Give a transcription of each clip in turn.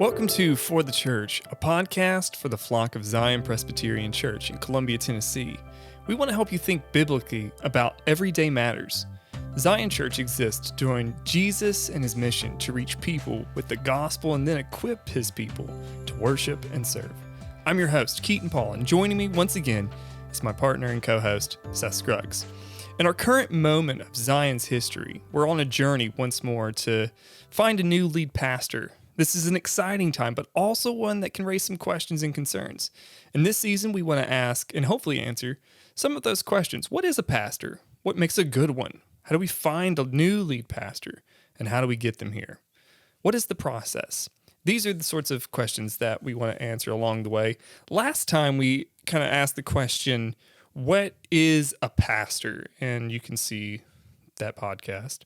Welcome to For the Church, a podcast for the flock of Zion Presbyterian Church in Columbia, Tennessee. We want to help you think biblically about everyday matters. Zion Church exists to join Jesus and his mission to reach people with the gospel and then equip his people to worship and serve. I'm your host, Keaton.Paul, and joining me once again is my partner and co-host, Seth Scruggs. In our current moment of Zion's history, we're on a journey once more to find a new lead pastor. This is an exciting time, but also one that can raise some questions and concerns. In this season, we want to ask and hopefully answer some of those questions. What is a pastor? What makes a good one? How do we find a new lead pastor? And how do we get them here? What is the process? These are the sorts of questions that we want to answer along the way. Last time, we kind of asked the question, what is a pastor? And you can see that podcast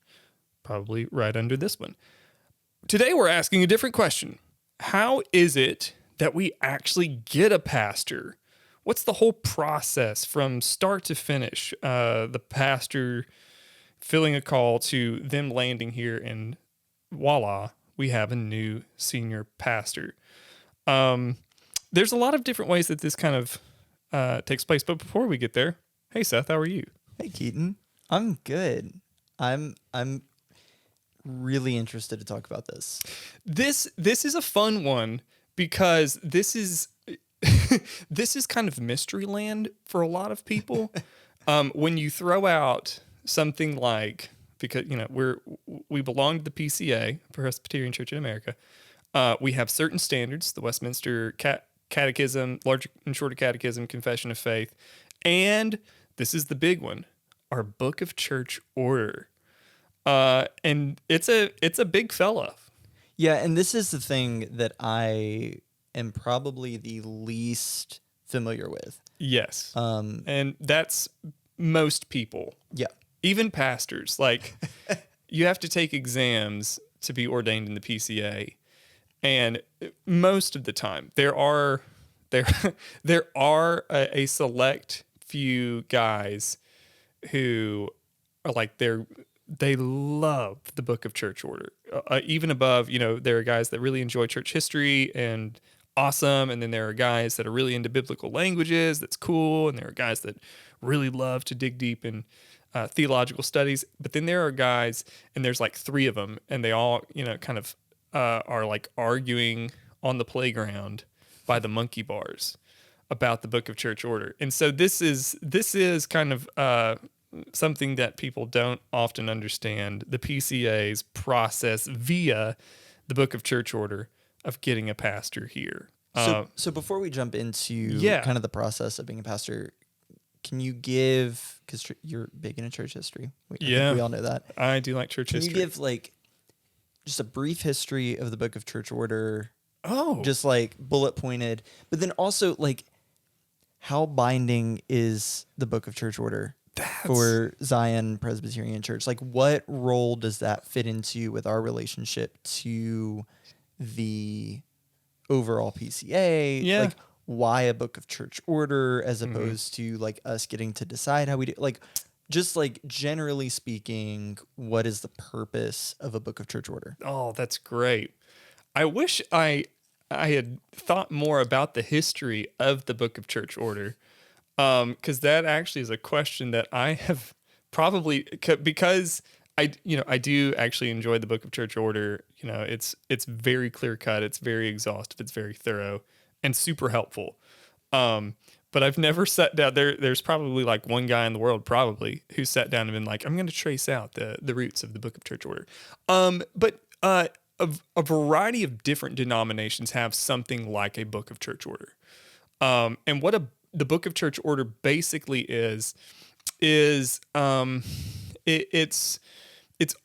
probably right under this one. Today, we're asking a different question. How is it that we actually get a pastor? What's the whole process from start to finish? The pastor filling a call to them landing here, and voila, we have a new senior pastor. There's a lot of different ways that this kind of takes place. But before we get there, hey, Seth, how are you? Hey, Keaton. I'm good. I'm really interested to talk about this. This is a fun one because this is this is kind of mystery land for a lot of people. When you throw out something like, because we belong to the PCA, Presbyterian Church in America, we have certain standards: the Westminster Catechism, Larger and Shorter Catechism, Confession of Faith, and this is the big one: our Book of Church Order. And it's a big fella. Yeah, and this is the thing that I am probably the least familiar with. Yes. And that's most people. Yeah. Even pastors. Like, you have to take exams to be ordained in the PCA. And most of the time, there are a select few guys who are like, they love the Book of Church Order. Even above, there are guys that really enjoy church history and awesome. And then there are guys that are really into biblical languages. That's cool. And there are guys that really love to dig deep in theological studies. But then there are guys, and there's like three of them, and they all, kind of are like arguing on the playground by the monkey bars about the Book of Church Order. And so this is kind of something that people don't often understand, the PCA's process via the Book of Church Order of getting a pastor here. So before we jump into kind of the process of being a pastor, can you give, because you're big into church history. I think we all know that. I do like church history. Can you give like just a brief history of the Book of Church Order? Oh. Just like bullet pointed, but then also like how binding is the Book of Church Order for Zion Presbyterian Church? Like, what role does that fit into with our relationship to the overall PCA? Yeah. Like, why a Book of Church Order as opposed to like us getting to decide how we do? Like, just like generally speaking, what is the purpose of a Book of Church Order? Oh, that's great. I wish I had thought more about the history of the Book of Church Order. Because that actually is a question that I have probably, because I do actually enjoy the Book of Church Order. It's very clear cut, it's very exhaustive, it's very thorough, and super helpful. But I've never sat down. There's probably like one guy in the world probably who sat down and been like, I'm going to trace out the roots of the Book of Church Order. But a variety of different denominations have something like a Book of Church Order. And what the Book of Church Order basically is it's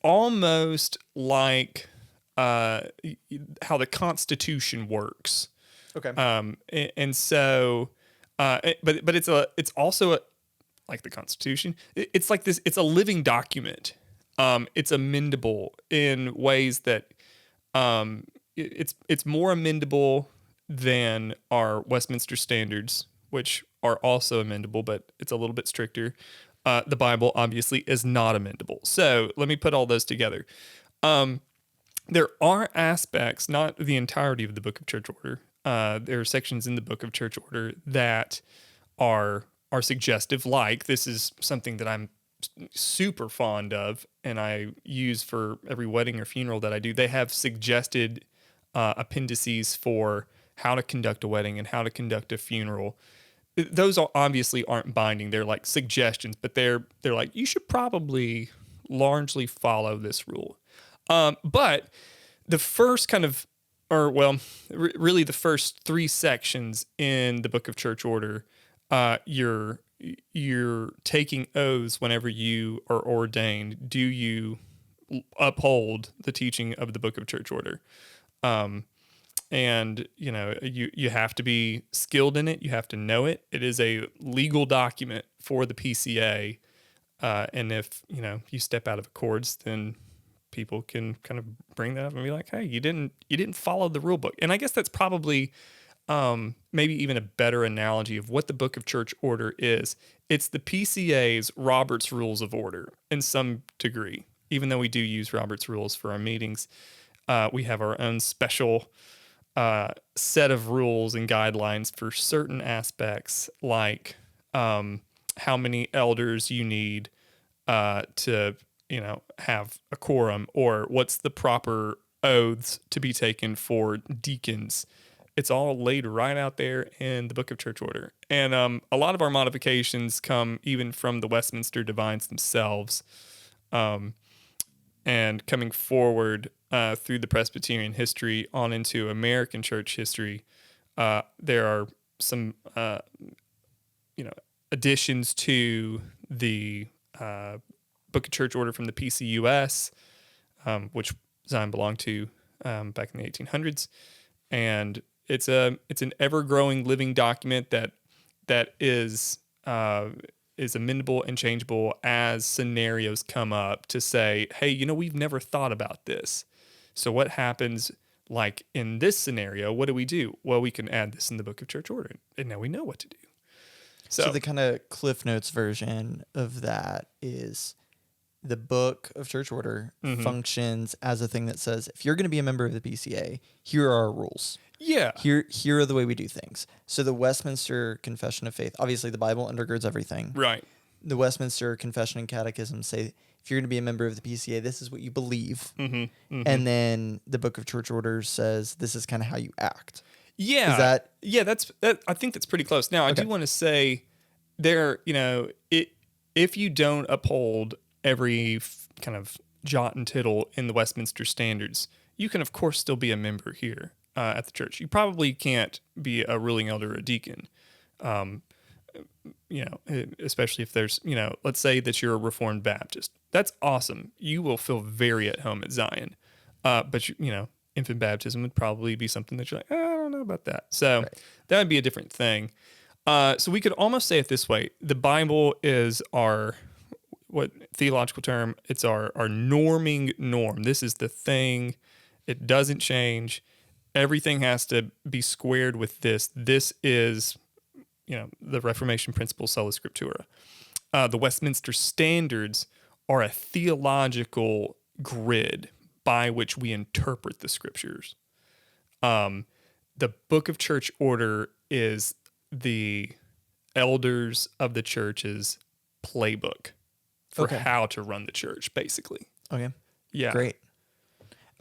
almost like how the Constitution works. Okay. And so, but it's also like the Constitution. It's like this. It's a living document. It's amendable in ways that it's more amendable than our Westminster standards, which are also amendable, but it's a little bit stricter. The Bible obviously is not amendable. So let me put all those together. There are aspects, not the entirety of the Book of Church Order. There are sections in the Book of Church Order that are suggestive. Like, this is something that I'm super fond of, and I use for every wedding or funeral that I do. They have suggested appendices for how to conduct a wedding and how to conduct a funeral. Those obviously aren't binding. They're like suggestions, but they're like, you should probably largely follow this rule. But the first kind of, really the first three sections in the Book of Church Order, you're taking oaths whenever you are ordained. Do you uphold the teaching of the Book of Church Order? And you have to be skilled in it. You have to know it. It is a legal document for the PCA. And if you step out of accords, then people can kind of bring that up and be like, "Hey, you didn't follow the rule book." And I guess that's probably maybe even a better analogy of what the Book of Church Order is. It's the PCA's Robert's Rules of Order in some degree. Even though we do use Robert's Rules for our meetings, we have our own special set of rules and guidelines for certain aspects, like how many elders you need to have a quorum, or what's the proper oaths to be taken for deacons. It's all laid right out there in the Book of Church Order. And a lot of our modifications come even from the Westminster Divines themselves, and coming forward through the Presbyterian history on into American church history. There are some additions to the Book of Church Order from the PCUS, which Zion belonged to back in the 1800s, and it's an ever-growing living document that is amendable and changeable as scenarios come up to say, hey, we've never thought about this. So what happens, like in this scenario, what do we do? Well, we can add this in the Book of Church Order, and now we know what to do. So the kind of Cliff Notes version of that is the Book of Church Order functions as a thing that says, if you're going to be a member of the PCA, here are our rules. Yeah. Here are the way we do things. So the Westminster Confession of Faith, obviously the Bible undergirds everything. Right. The Westminster Confession and Catechism say, if you're going to be a member of the PCA, this is what you believe. And then the Book of Church Orders says, this is kind of how you act. Yeah. Is that? Yeah, I think that's pretty close. Now, I do want to say if you don't uphold every kind of jot and tittle in the Westminster Standards, you can, of course, still be a member here at the church. You probably can't be a ruling elder or a deacon, especially if there's, let's say that you're a Reformed Baptist. That's awesome. You will feel very at home at Zion. But, infant baptism would probably be something that you're like, I don't know about that. So that would be a different thing. So we could almost say it this way. The Bible is our, what theological term, it's our norming norm. This is the thing. It doesn't change. Everything has to be squared with this. This is, the Reformation principle, sola scriptura. The Westminster Standards are a theological grid by which we interpret the scriptures. The Book of Church Order is the elders of the church's playbook for how to run the church, basically. Okay. Yeah. Great.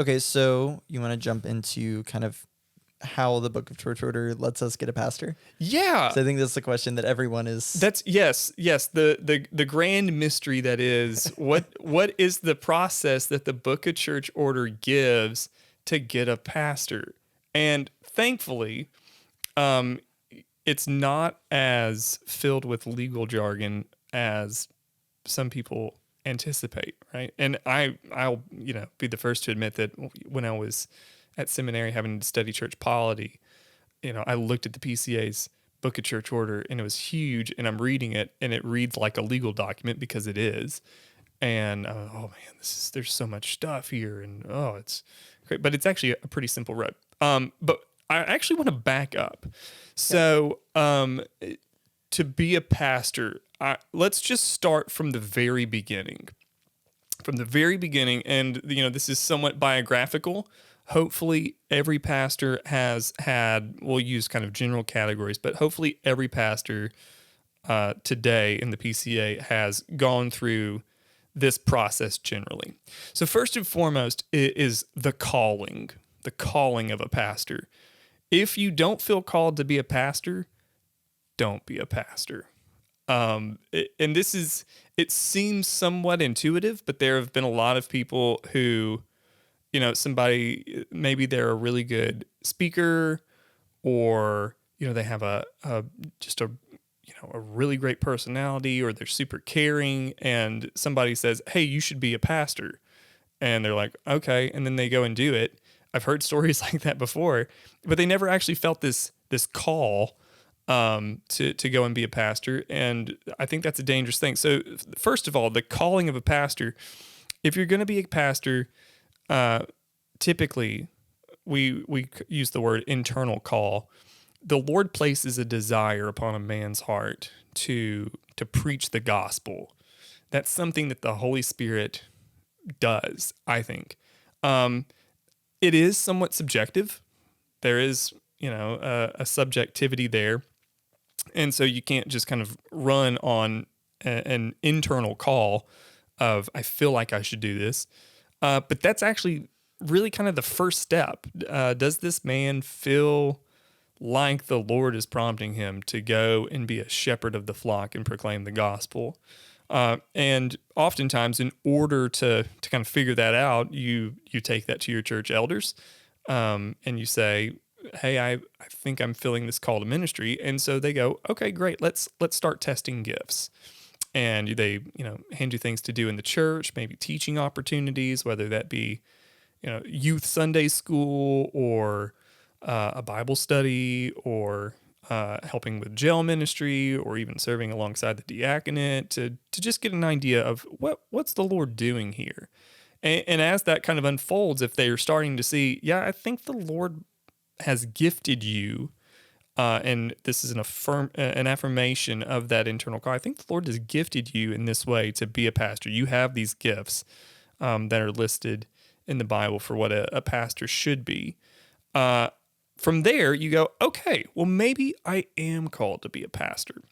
Okay, so you want to jump into kind of how the Book of Church Order lets us get a pastor? Yeah. So I think that's the question that everyone is. That's yes. The grand mystery that is what is the process that the Book of Church Order gives to get a pastor? And thankfully, it's not as filled with legal jargon as some people anticipate, right? And I'll be the first to admit that when I was at seminary having to study church polity, I looked at the PCA's Book of Church Order and it was huge, and I'm reading it and it reads like a legal document because it is. And oh man, there's so much stuff here, and it's great, but it's actually a pretty simple road. But I actually want to back up. So to be a pastor, let's just start from the very beginning. from the very beginning, and this is somewhat biographical. Hopefully, every pastor has had. We'll use kind of general categories, but hopefully, every pastor today in the PCA has gone through this process generally. So, first and foremost is the calling of a pastor. If you don't feel called to be a pastor, don't be a pastor. And this is, it seems somewhat intuitive, but there have been a lot of people who, somebody, maybe they're a really good speaker, or, they have a really great personality, or they're super caring, and somebody says, hey, you should be a pastor. And they're like, okay. And then they go and do it. I've heard stories like that before, but they never actually felt this call to go and be a pastor. And I think that's a dangerous thing. So first of all, the calling of a pastor, if you're going to be a pastor, typically we use the word internal call. The Lord places a desire upon a man's heart to preach the gospel. That's something that the Holy Spirit does, I think. It is somewhat subjective. There is, a subjectivity there. And so you can't just kind of run on an internal call of, I feel like I should do this. But that's actually really kind of the first step. Does this man feel like the Lord is prompting him to go and be a shepherd of the flock and proclaim the gospel? And oftentimes, in order to kind of figure that out, you take that to your church elders, and you say, hey, I think I'm feeling this call to ministry. And so they go, okay, great. Let's start testing gifts. And they, hand you things to do in the church, maybe teaching opportunities, whether that be, youth Sunday school, or a Bible study, or helping with jail ministry, or even serving alongside the diaconate, to just get an idea of what's the Lord doing here. And as that kind of unfolds, if they're starting to see, yeah, I think the Lord has gifted you, and this is an affirmation of that internal call. I think the Lord has gifted you in this way to be a pastor. You have these gifts that are listed in the Bible for what a pastor should be. From there, you go, okay, well, maybe I am called to be a pastor.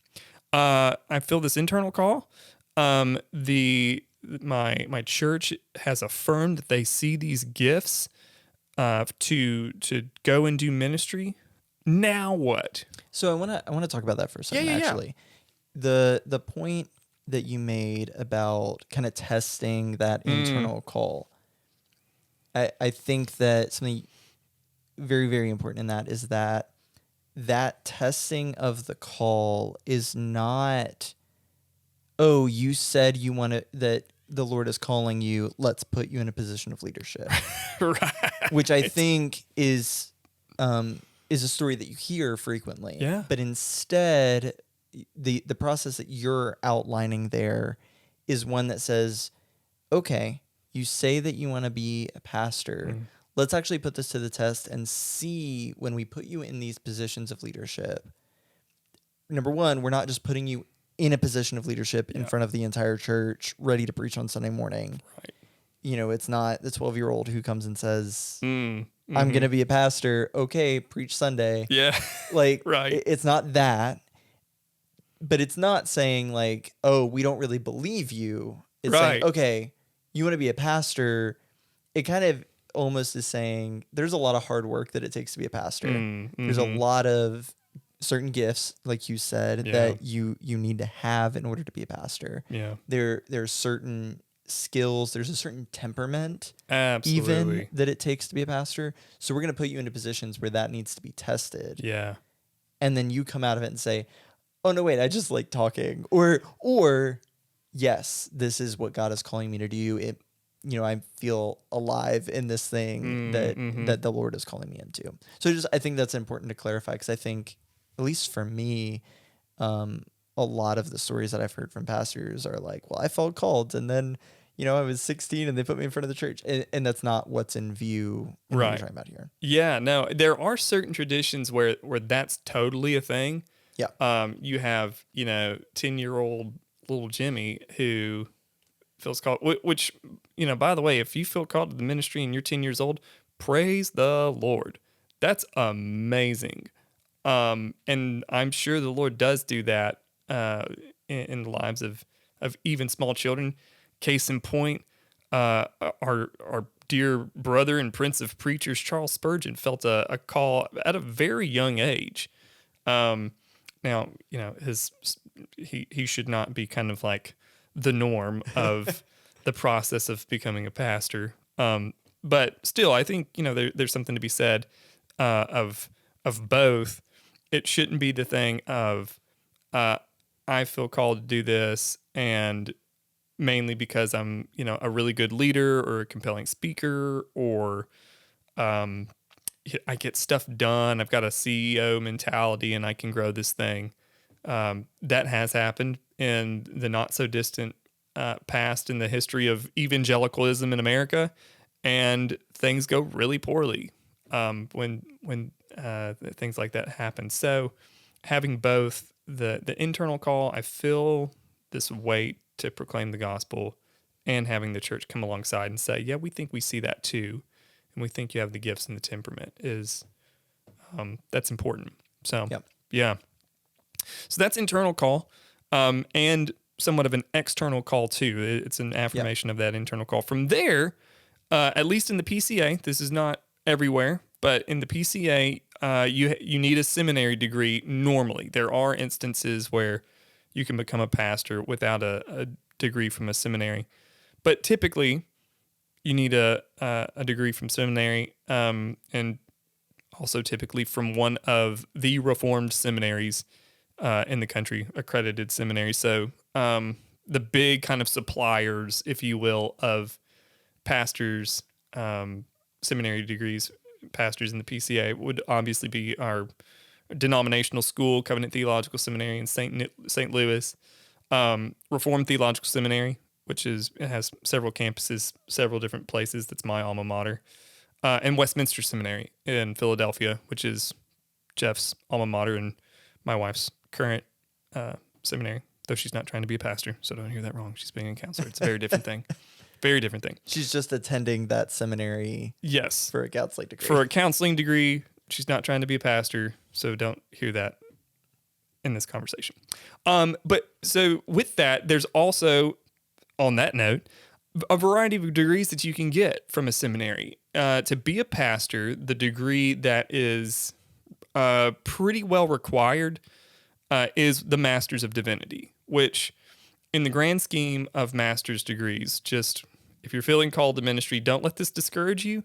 I feel this internal call. My church has affirmed that they see these gifts to go and do ministry. Now what? So I wanna talk about that for a second. Actually, the point that you made about kind of testing that internal call, I think that something very, very important in that is that testing of the call is not, oh, you said you want to, that the Lord is calling you, let's put you in a position of leadership. Right. Which I think is a story that you hear frequently. Yeah. But instead, the process that you're outlining there is one that says, okay, you say that you want to be a pastor. Let's actually put this to the test and see, when we put you in these positions of leadership, number one, we're not just putting you in a position of leadership in front of the entire church, ready to preach on Sunday morning. Right. It's not the 12-year-old who comes and says, I'm going to be a pastor. Okay, preach Sunday. Yeah. Like, right. It's not that, but it's not saying like, oh, we don't really believe you. It's saying, okay, you want to be a pastor. It kind of almost is saying there's a lot of hard work that it takes to be a pastor. There's a lot of certain gifts, like you said, that you need to have in order to be a pastor. Yeah. There's certain skills, there's a certain temperament Absolutely. even that it takes to be a pastor. So we're going to put you into positions where that needs to be tested. Yeah. And then you come out of it and say, oh no, wait, I just like talking, or yes, this is what God is calling me to do. I feel alive in this thing that the Lord is calling me into. So I think that's important to clarify, because I think, at least for me, a lot of the stories that I've heard from pastors are like, well, I felt called, and then, I was 16 and they put me in front of the church. And that's not what's in view in what we're talking about here. Yeah, no, there are certain traditions where that's totally a thing. Yeah. You have, 10-year-old little Jimmy who feels called, which, by the way, if you feel called to the ministry and you're 10 years old, praise the Lord. That's amazing. And I'm sure the Lord does do that in the lives of even small children. Case in point, our dear brother and prince of preachers, Charles Spurgeon, felt a call at a very young age. Now, he should not be kind of like the norm of the process of becoming a pastor. But still, I think, there's something to be said of both. It shouldn't be the thing of I feel called to do this, and mainly because I'm, a really good leader or a compelling speaker, or I get stuff done. I've got a CEO mentality and I can grow this thing. That has happened in the not so distant past in the history of evangelicalism in America, and things go really poorly when things like that happen. So having both the internal call, I feel this weight to proclaim the gospel, and having the church come alongside and say, yeah, we think we see that too, and we think you have the gifts and the temperament, is that's important. So Yep. Yeah. So that's internal call, and somewhat of an external call too. It's an affirmation of that internal call. From there, at least in the PCA, this is not everywhere, but in the PCA, you need a seminary degree normally. There are instances where you can become a pastor without a degree from a seminary, but typically you need a degree from seminary, and also typically from one of the Reformed seminaries in the country, accredited seminaries. So the big kind of suppliers, if you will, of pastors, seminary degrees, pastors in the PCA would obviously be our denominational school, Covenant Theological Seminary in St. Louis, Reformed Theological Seminary, which it has several campuses, several different places. That's my alma mater. And Westminster Seminary in Philadelphia, which is Jeff's alma mater and my wife's current seminary, though she's not trying to be a pastor, so don't hear that wrong. She's being a counselor. It's a very different thing. Very different thing. She's just attending that seminary. Yes. For a counseling degree. For a counseling degree. She's not trying to be a pastor, so don't hear that in this conversation. But so with that, there's also, on that note, a variety of degrees that you can get from a seminary. To be a pastor, the degree that is pretty well required is the Master's of Divinity, which in the grand scheme of master's degrees, just if you're feeling called to ministry, don't let this discourage you,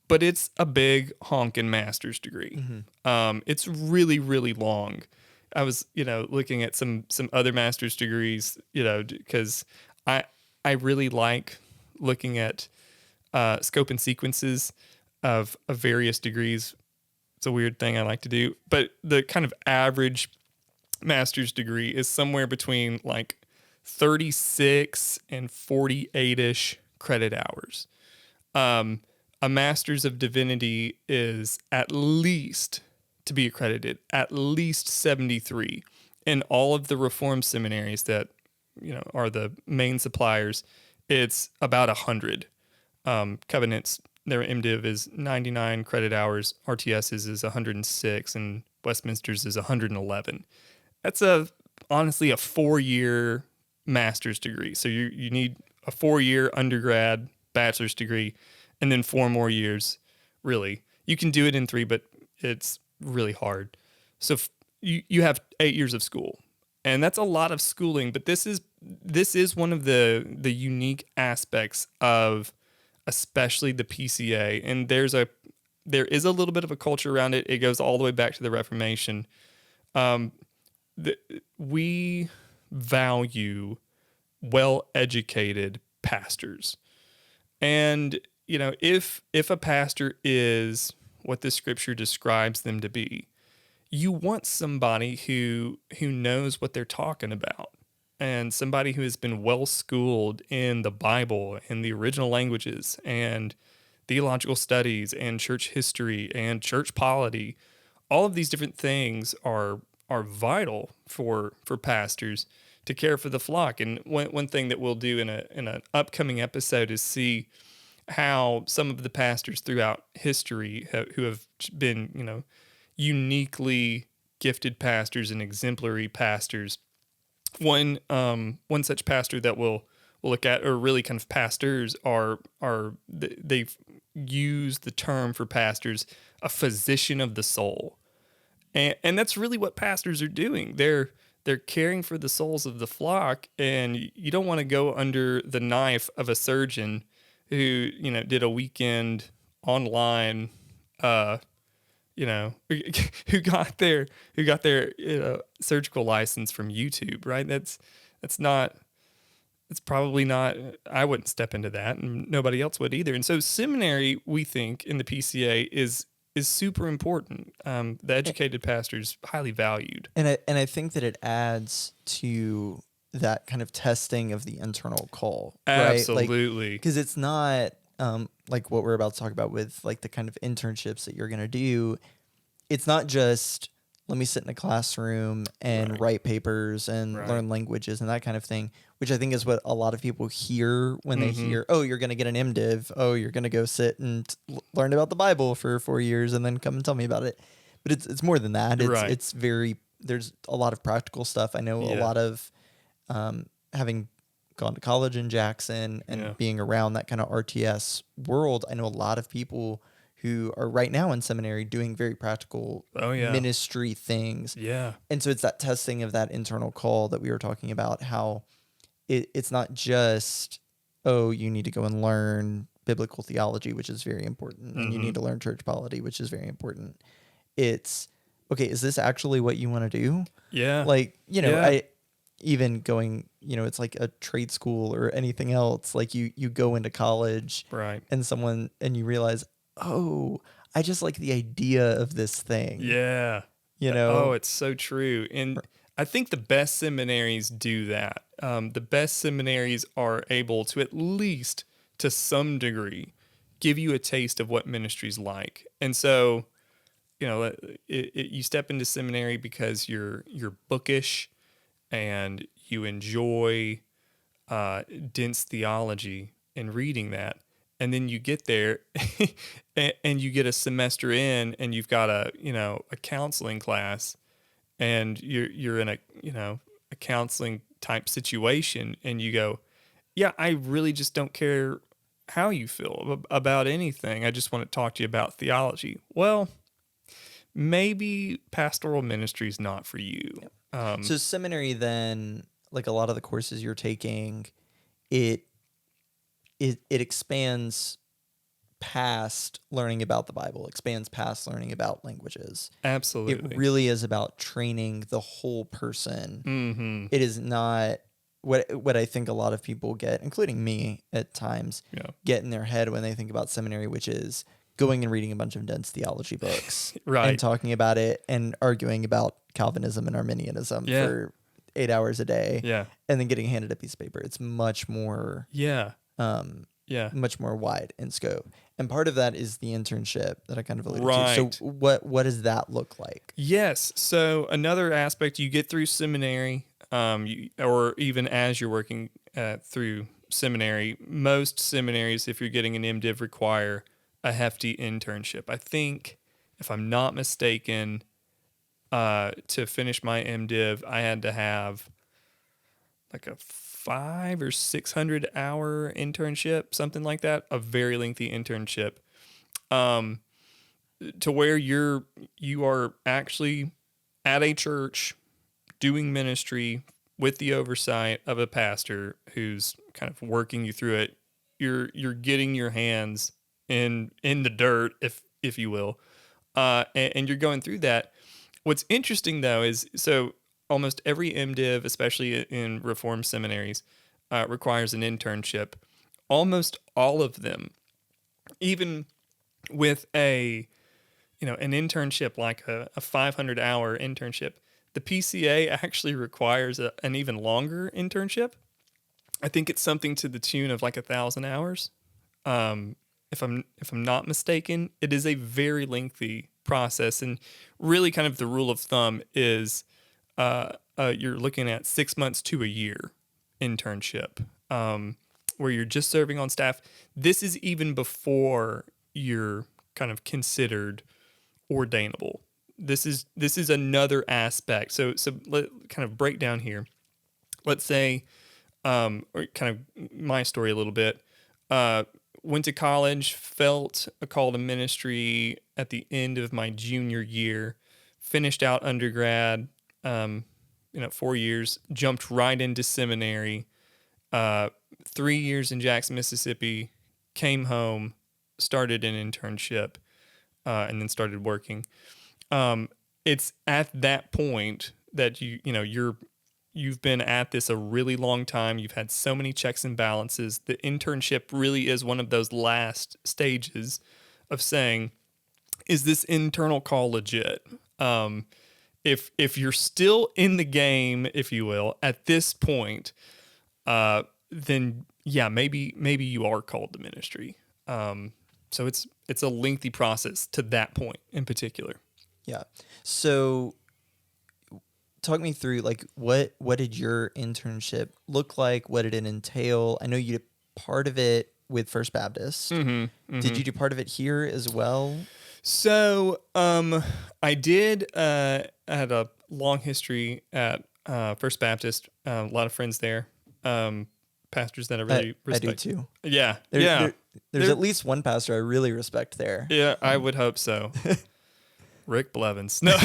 but it's a big honking master's degree. Mm-hmm. It's really, really long. I was, looking at some other master's degrees, because I really like looking at scope and sequences of various degrees. It's a weird thing I like to do, but the kind of average master's degree is somewhere between like 36 and 48-ish credit hours. A Master's of Divinity is at least, to be accredited, at least 73. In all of the Reformed seminaries that, are the main suppliers, it's about 100. Covenant's, their MDiv is 99 credit hours. RTS's is 106, and Westminster's is 111. That's honestly a 4-year master's degree. So you need a 4-year undergrad bachelor's degree, and then 4 more years, really. You can do it in 3, but it's really hard. So you have 8 years of school, and that's a lot of schooling, but this is one of the unique aspects of especially the PCA, and there is a little bit of a culture around it. It goes all the way back to the Reformation. We value well-educated pastors. And, if a pastor is what the scripture describes them to be, you want somebody who knows what they're talking about, and somebody who has been well-schooled in the Bible and the original languages and theological studies and church history and church polity. All of these different things are vital for pastors to care for the flock. And one thing that we'll do in an upcoming episode is see how some of the pastors throughout history who have been, uniquely gifted pastors and exemplary pastors. One such pastor that we'll look at, or really kind of pastors, they've used the term for pastors, a physician of the soul, and that's really what pastors are doing. They're caring for the souls of the flock, and you don't want to go under the knife of a surgeon who did a weekend online, who got their surgical license from YouTube, right? That's probably not. I wouldn't step into that, and nobody else would either. And so, seminary, we think in the PCA is super important. The educated pastor is highly valued, and I think that it adds to that kind of testing of the internal call, right? Absolutely, because it's not like what we're about to talk about with like the kind of internships that you're going to do. It's not just let me sit in a classroom and write papers and learn languages and that kind of thing, which I think is what a lot of people hear when they hear, oh, you're going to get an MDiv. Oh, you're going to go sit and learn about the Bible for 4 years and then come and tell me about it. But it's more than that. It's very, there's a lot of practical stuff. I know a lot of, having gone to college in Jackson and being around that kind of RTS world, I know a lot of people who are right now in seminary doing very practical ministry things. Yeah. And so it's that testing of that internal call that we were talking about, how it's not just, oh, you need to go and learn biblical theology, which is very important, and you need to learn church polity, which is very important. It's, okay, is this actually what you want to do? Yeah. Like, I even going, it's like a trade school or anything else, like you go into college and you realize, oh, I just like the idea of this thing. Yeah. Oh, it's so true. And I think the best seminaries do that. The best seminaries are able to, at least to some degree, give you a taste of what ministry's like. And so, you step into seminary because you're bookish and you enjoy dense theology and reading that. And then you get there and you get a semester in and you've got a counseling class and you're in a counseling type situation and you go, yeah, I really just don't care how you feel about anything. I just want to talk to you about theology. Well, maybe pastoral ministry is not for you. So seminary then, like a lot of the courses you're taking, it expands past learning about the Bible, expands past learning about languages. Absolutely. It really is about training the whole person. Mm-hmm. It is not what I think a lot of people get, including me at times, get in their head when they think about seminary, which is going and reading a bunch of dense theology books and talking about it and arguing about Calvinism and Arminianism for 8 hours a day and then getting handed a piece of paper. It's much more much more wide in scope. And part of that is the internship that I kind of alluded to. So what does that look like? Yes. So another aspect, you get through seminary, or even as you're working through seminary, most seminaries, if you're getting an MDiv, require a hefty internship. I think, if I'm not mistaken, to finish my MDiv, I had to have like a 500 or 600 hour internship, something like that, a very lengthy internship, to where you are actually at a church doing ministry with the oversight of a pastor who's kind of working you through it. You're getting your hands in the dirt, if you will, and you're going through that. What's interesting though is, so almost every MDiv, especially in Reformed seminaries, requires an internship. Almost all of them, even with an internship like a 500-hour internship, the PCA actually requires an even longer internship. I think it's something to the tune of like 1,000 hours. If I'm not mistaken, it is a very lengthy process, and really kind of the rule of thumb is you're looking at 6 months to a year internship, where you're just serving on staff. This is even before you're kind of considered ordainable. This is another aspect. So let kind of break down here. Let's say, or kind of my story a little bit. Went to college, felt a call to ministry at the end of my junior year, finished out undergrad, 4 years, jumped right into seminary, 3 years in Jackson, Mississippi, came home, started an internship, and then started working. It's at that point that you've been at this a really long time. You've had so many checks and balances. The internship really is one of those last stages of saying, is this internal call legit? If you're still in the game, if you will, at this point, then yeah, maybe you are called to ministry. So it's a lengthy process to that point in particular. Yeah. So talk me through, like, what did your internship look like? What did it entail? I know you did part of it with First Baptist. Did you do part of it here as well? So I did. I had a long history at First Baptist. A lot of friends there. Pastors that I really respect. I do too. Yeah, There's at least one pastor I really respect there. Yeah, I would hope so. Rick Blevins. No,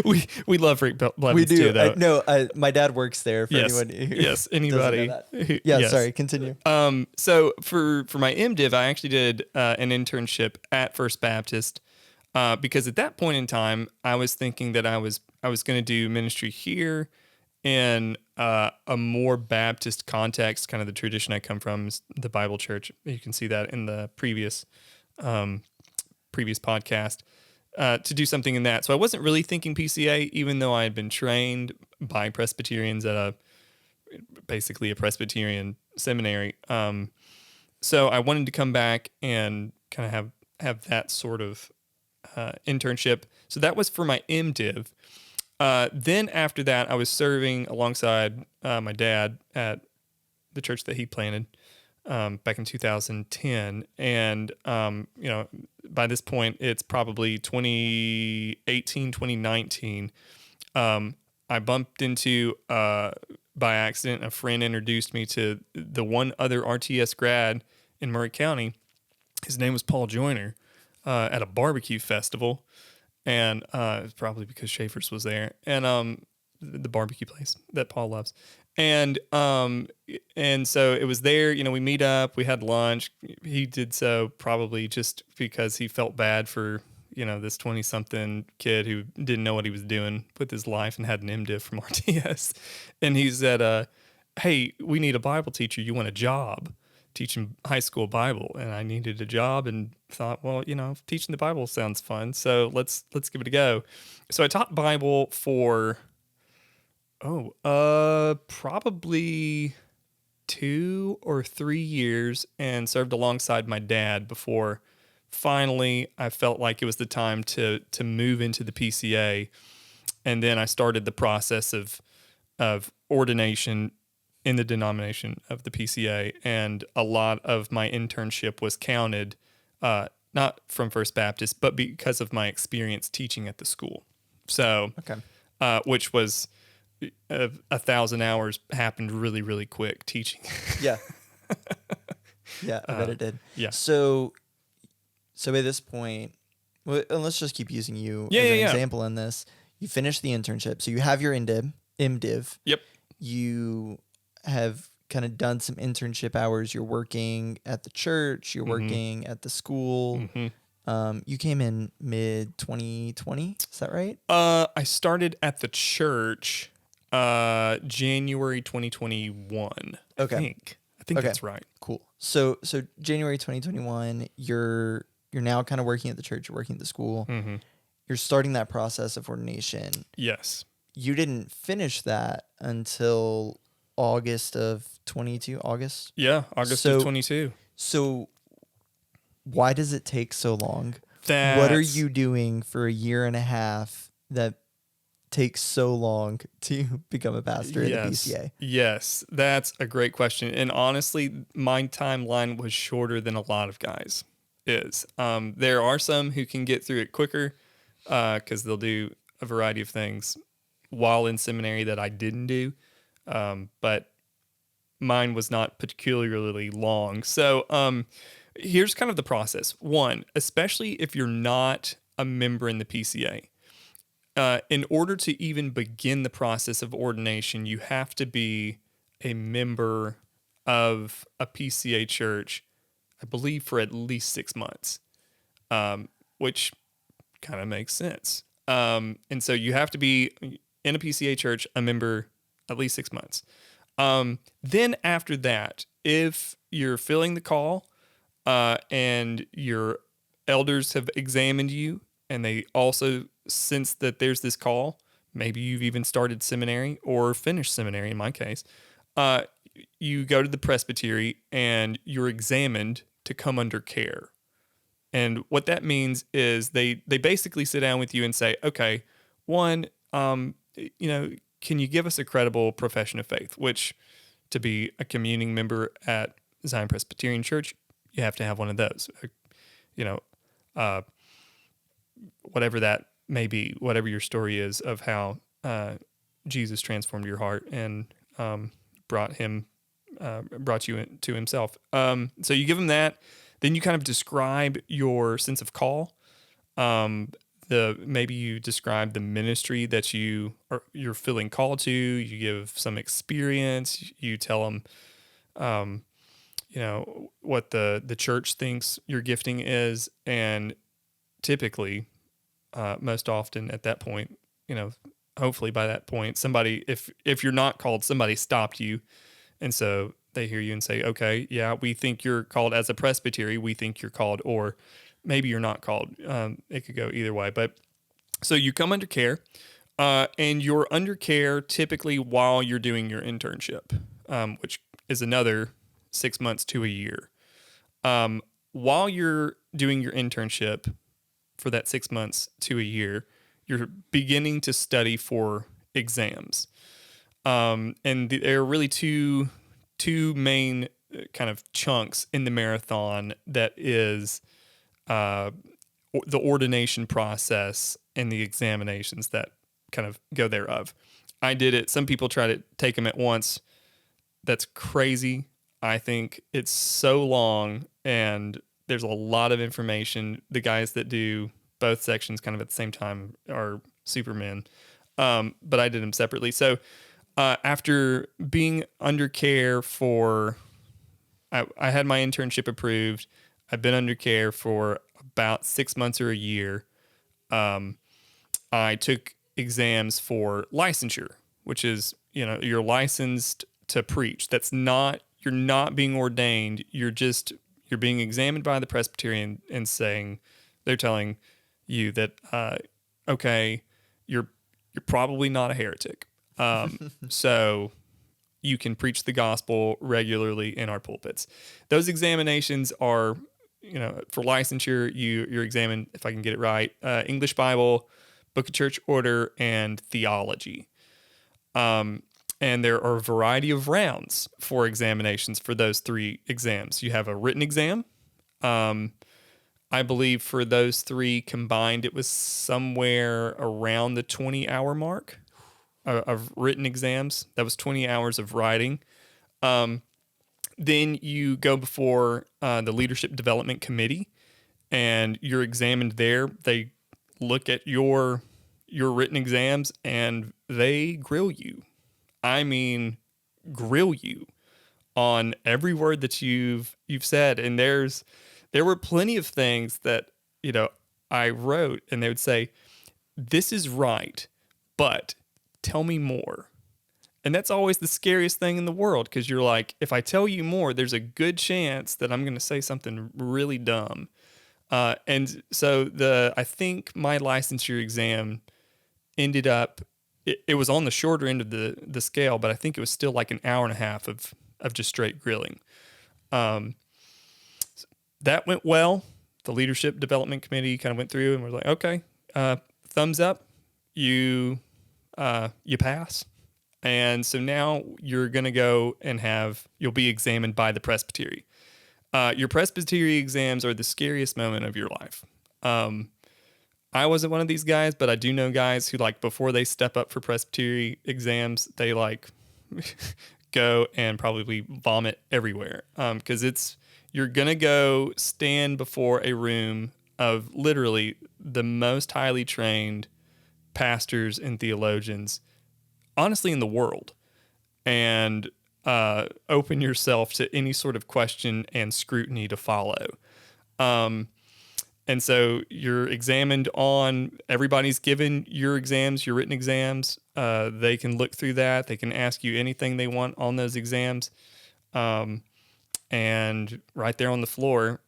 we love Rick Blevins we do. too, though. My dad works there. For yes, anyone who yes, anybody. Yeah, Yes. sorry. Continue. So for my MDiv, I actually did an internship at First Baptist because at that point in time, I was thinking that I was going to do ministry here in a more Baptist context, kind of the tradition I come from is the Bible Church. You can see that in the previous podcast. To do something in that. So I wasn't really thinking PCA, even though I had been trained by Presbyterians at basically a Presbyterian seminary. So I wanted to come back and kind of have that sort of internship. So that was for my MDiv. Then after that, I was serving alongside my dad at the church that he planted back in 2010. And, by this point, it's probably 2018, 2019. I bumped into, by accident, a friend introduced me to the one other RTS grad in Murray County. His name was Paul Joyner, at a barbecue festival. And it's probably because Schaefer's was there. And the barbecue place that Paul loves. And so it was there, we meet up, we had lunch. He did so probably just because he felt bad for, this 20-something kid who didn't know what he was doing with his life and had an MDiv from RTS. And he said, hey, we need a Bible teacher. You want a job teaching high school Bible? And I needed a job and thought, well, teaching the Bible sounds fun. So let's give it a go. So I taught Bible for probably 2 or 3 years and served alongside my dad before finally I felt like it was the time to move into the PCA. And then I started the process of ordination in the denomination of the PCA. And a lot of my internship was counted, not from First Baptist, but because of my experience teaching at the school. So, okay. Which was 1,000 hours happened really, really quick teaching. Yeah. Yeah, I bet it did. Yeah. So at this point, well, and let's just keep using you as an example in this. You finish the internship, so you have your MDiv. Yep. You have kind of done some internship hours. You're working at the church. You're working at the school. You came in mid-2020. Is that right? I started at the church January 2021. Okay. I think that's right. Cool. So January 2021, you're now kind of working at the church, you're working at the school. You're starting that process of ordination. Yes. You didn't finish that until August of 22. August? Yeah, August of 22. So why does it take so long? What are you doing for a year and a half that take so long to become a pastor in the Yes. PCA? Yes, that's a great question. And honestly, my timeline was shorter than a lot of guys is. There are some who can get through it quicker because they'll do a variety of things while in seminary that I didn't do. But mine was not particularly long. So here's kind of the process. One, especially if you're not a member in the PCA, in order to even begin the process of ordination, you have to be a member of a PCA church, I believe, for at least 6 months, which kind of makes sense. And so you have to be in a PCA church, a member at least 6 months. Then after that, if you're filling the call and your elders have examined you and they also sense that there's this call, maybe you've even started seminary or finished seminary in my case, you go to the presbytery and you're examined to come under care. And what that means is they basically sit down with you and say, okay, one, can you give us a credible profession of faith? Which, to be a communing member at Zion Presbyterian Church, you have to have one of those. Whatever that may be, whatever your story is of how Jesus transformed your heart and brought you to Himself. So you give Him that. Then you kind of describe your sense of call. Maybe you describe the ministry that you're feeling called to. You give some experience. You tell them, what the church thinks your gifting is, and typically, most often at that point, hopefully by that point, somebody, if you're not called, somebody stopped you, and so they hear you and say, okay, yeah, we think you're called as a presbytery. We think you're called, or maybe you're not called. It could go either way. But so you come under care, and you're under care typically while you're doing your internship, which is another 6 months to a year. While you're doing your internship for that 6 months to a year, you're beginning to study for exams. And there are really two main kind of chunks in the marathon that is the ordination process and the examinations that kind of go thereof. I did it. Some people try to take them at once. That's crazy. I think it's so long and there's a lot of information. The guys that do both sections kind of at the same time are supermen. But I did them separately. So after being under care I had my internship approved. I've been under care for about 6 months or a year. I took exams for licensure, which is, you're licensed to preach. You're not being ordained. You're being examined by the Presbyterian and they're telling you that, okay, you're probably not a heretic. So you can preach the gospel regularly in our pulpits. Those examinations are, for licensure, you're examined, if I can get it right, English Bible, Book of Church Order, and theology. And there are a variety of rounds for examinations for those 3 exams. You have a written exam. I believe for those 3 combined, it was somewhere around the 20-hour mark of written exams. That was 20 hours of writing. Then you go before the Leadership Development Committee, and you're examined there. They look at your written exams, and they grill you. I mean, grill you on every word that you've said. And there were plenty of things that, I wrote, and they would say, this is right, but tell me more. And that's always the scariest thing in the world, because you're like, if I tell you more, there's a good chance that I'm going to say something really dumb. And so I think my licensure exam ended up, it was on the shorter end of the scale, but I think it was still like an hour and a half of just straight grilling. That went well. The Leadership Development Committee kind of went through and was like, okay, thumbs up. You you pass. And so now you're going to go and you'll be examined by the presbytery. Your presbytery exams are the scariest moment of your life. I wasn't one of these guys, but I do know guys who, like, before they step up for presbytery exams, they like go and probably vomit everywhere. Because you're going to go stand before a room of literally the most highly trained pastors and theologians, honestly, in the world, and open yourself to any sort of question and scrutiny to follow. And so you're examined on, everybody's given your exams, your written exams. They can look through that. They can ask you anything they want on those exams. And right there on the floor,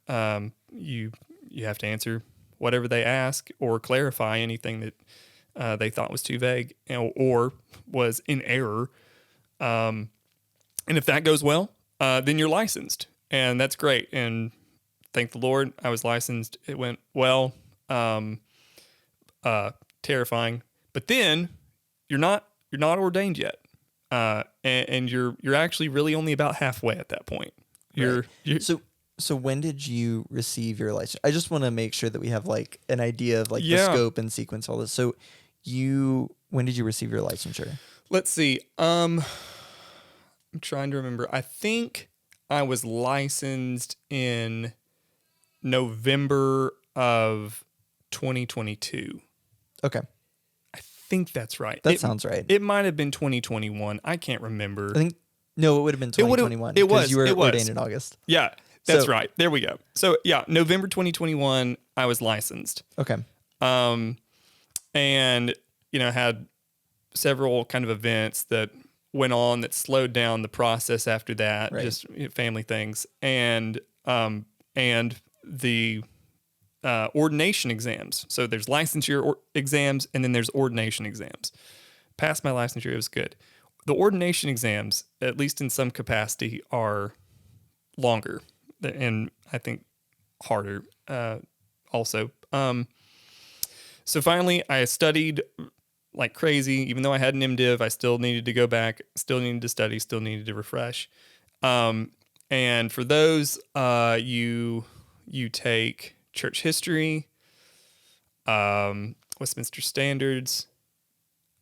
you have to answer whatever they ask or clarify anything that they thought was too vague or was in error. And if that goes well, then you're licensed, and that's great. And thank the Lord, I was licensed. It went well. Terrifying, but then you're not ordained yet, and you're actually really only about halfway at that point. So when did you receive your license? I just want to make sure that we have like an idea of like the scope and sequence, all this. So when did you receive your licensure? Let's see. I'm trying to remember. I think I was licensed in November of 2022. Okay. I think that's right. That sounds right. It might have been 2021. I can't remember. I think, no, it would have been 2021. It was. You were ordained in August. Yeah, that's right. There we go. So yeah, November 2021, I was licensed. Okay. And, had several kind of events that went on that slowed down the process after that, just family things. And the ordination exams. So there's licensure exams, and then there's ordination exams. Passed my licensure, it was good. The ordination exams, at least in some capacity, are longer and I think harder also. So finally, I studied like crazy. Even though I had an MDiv, I still needed to go back, still needed to study, still needed to refresh. And for those, you take church history, Westminster Standards,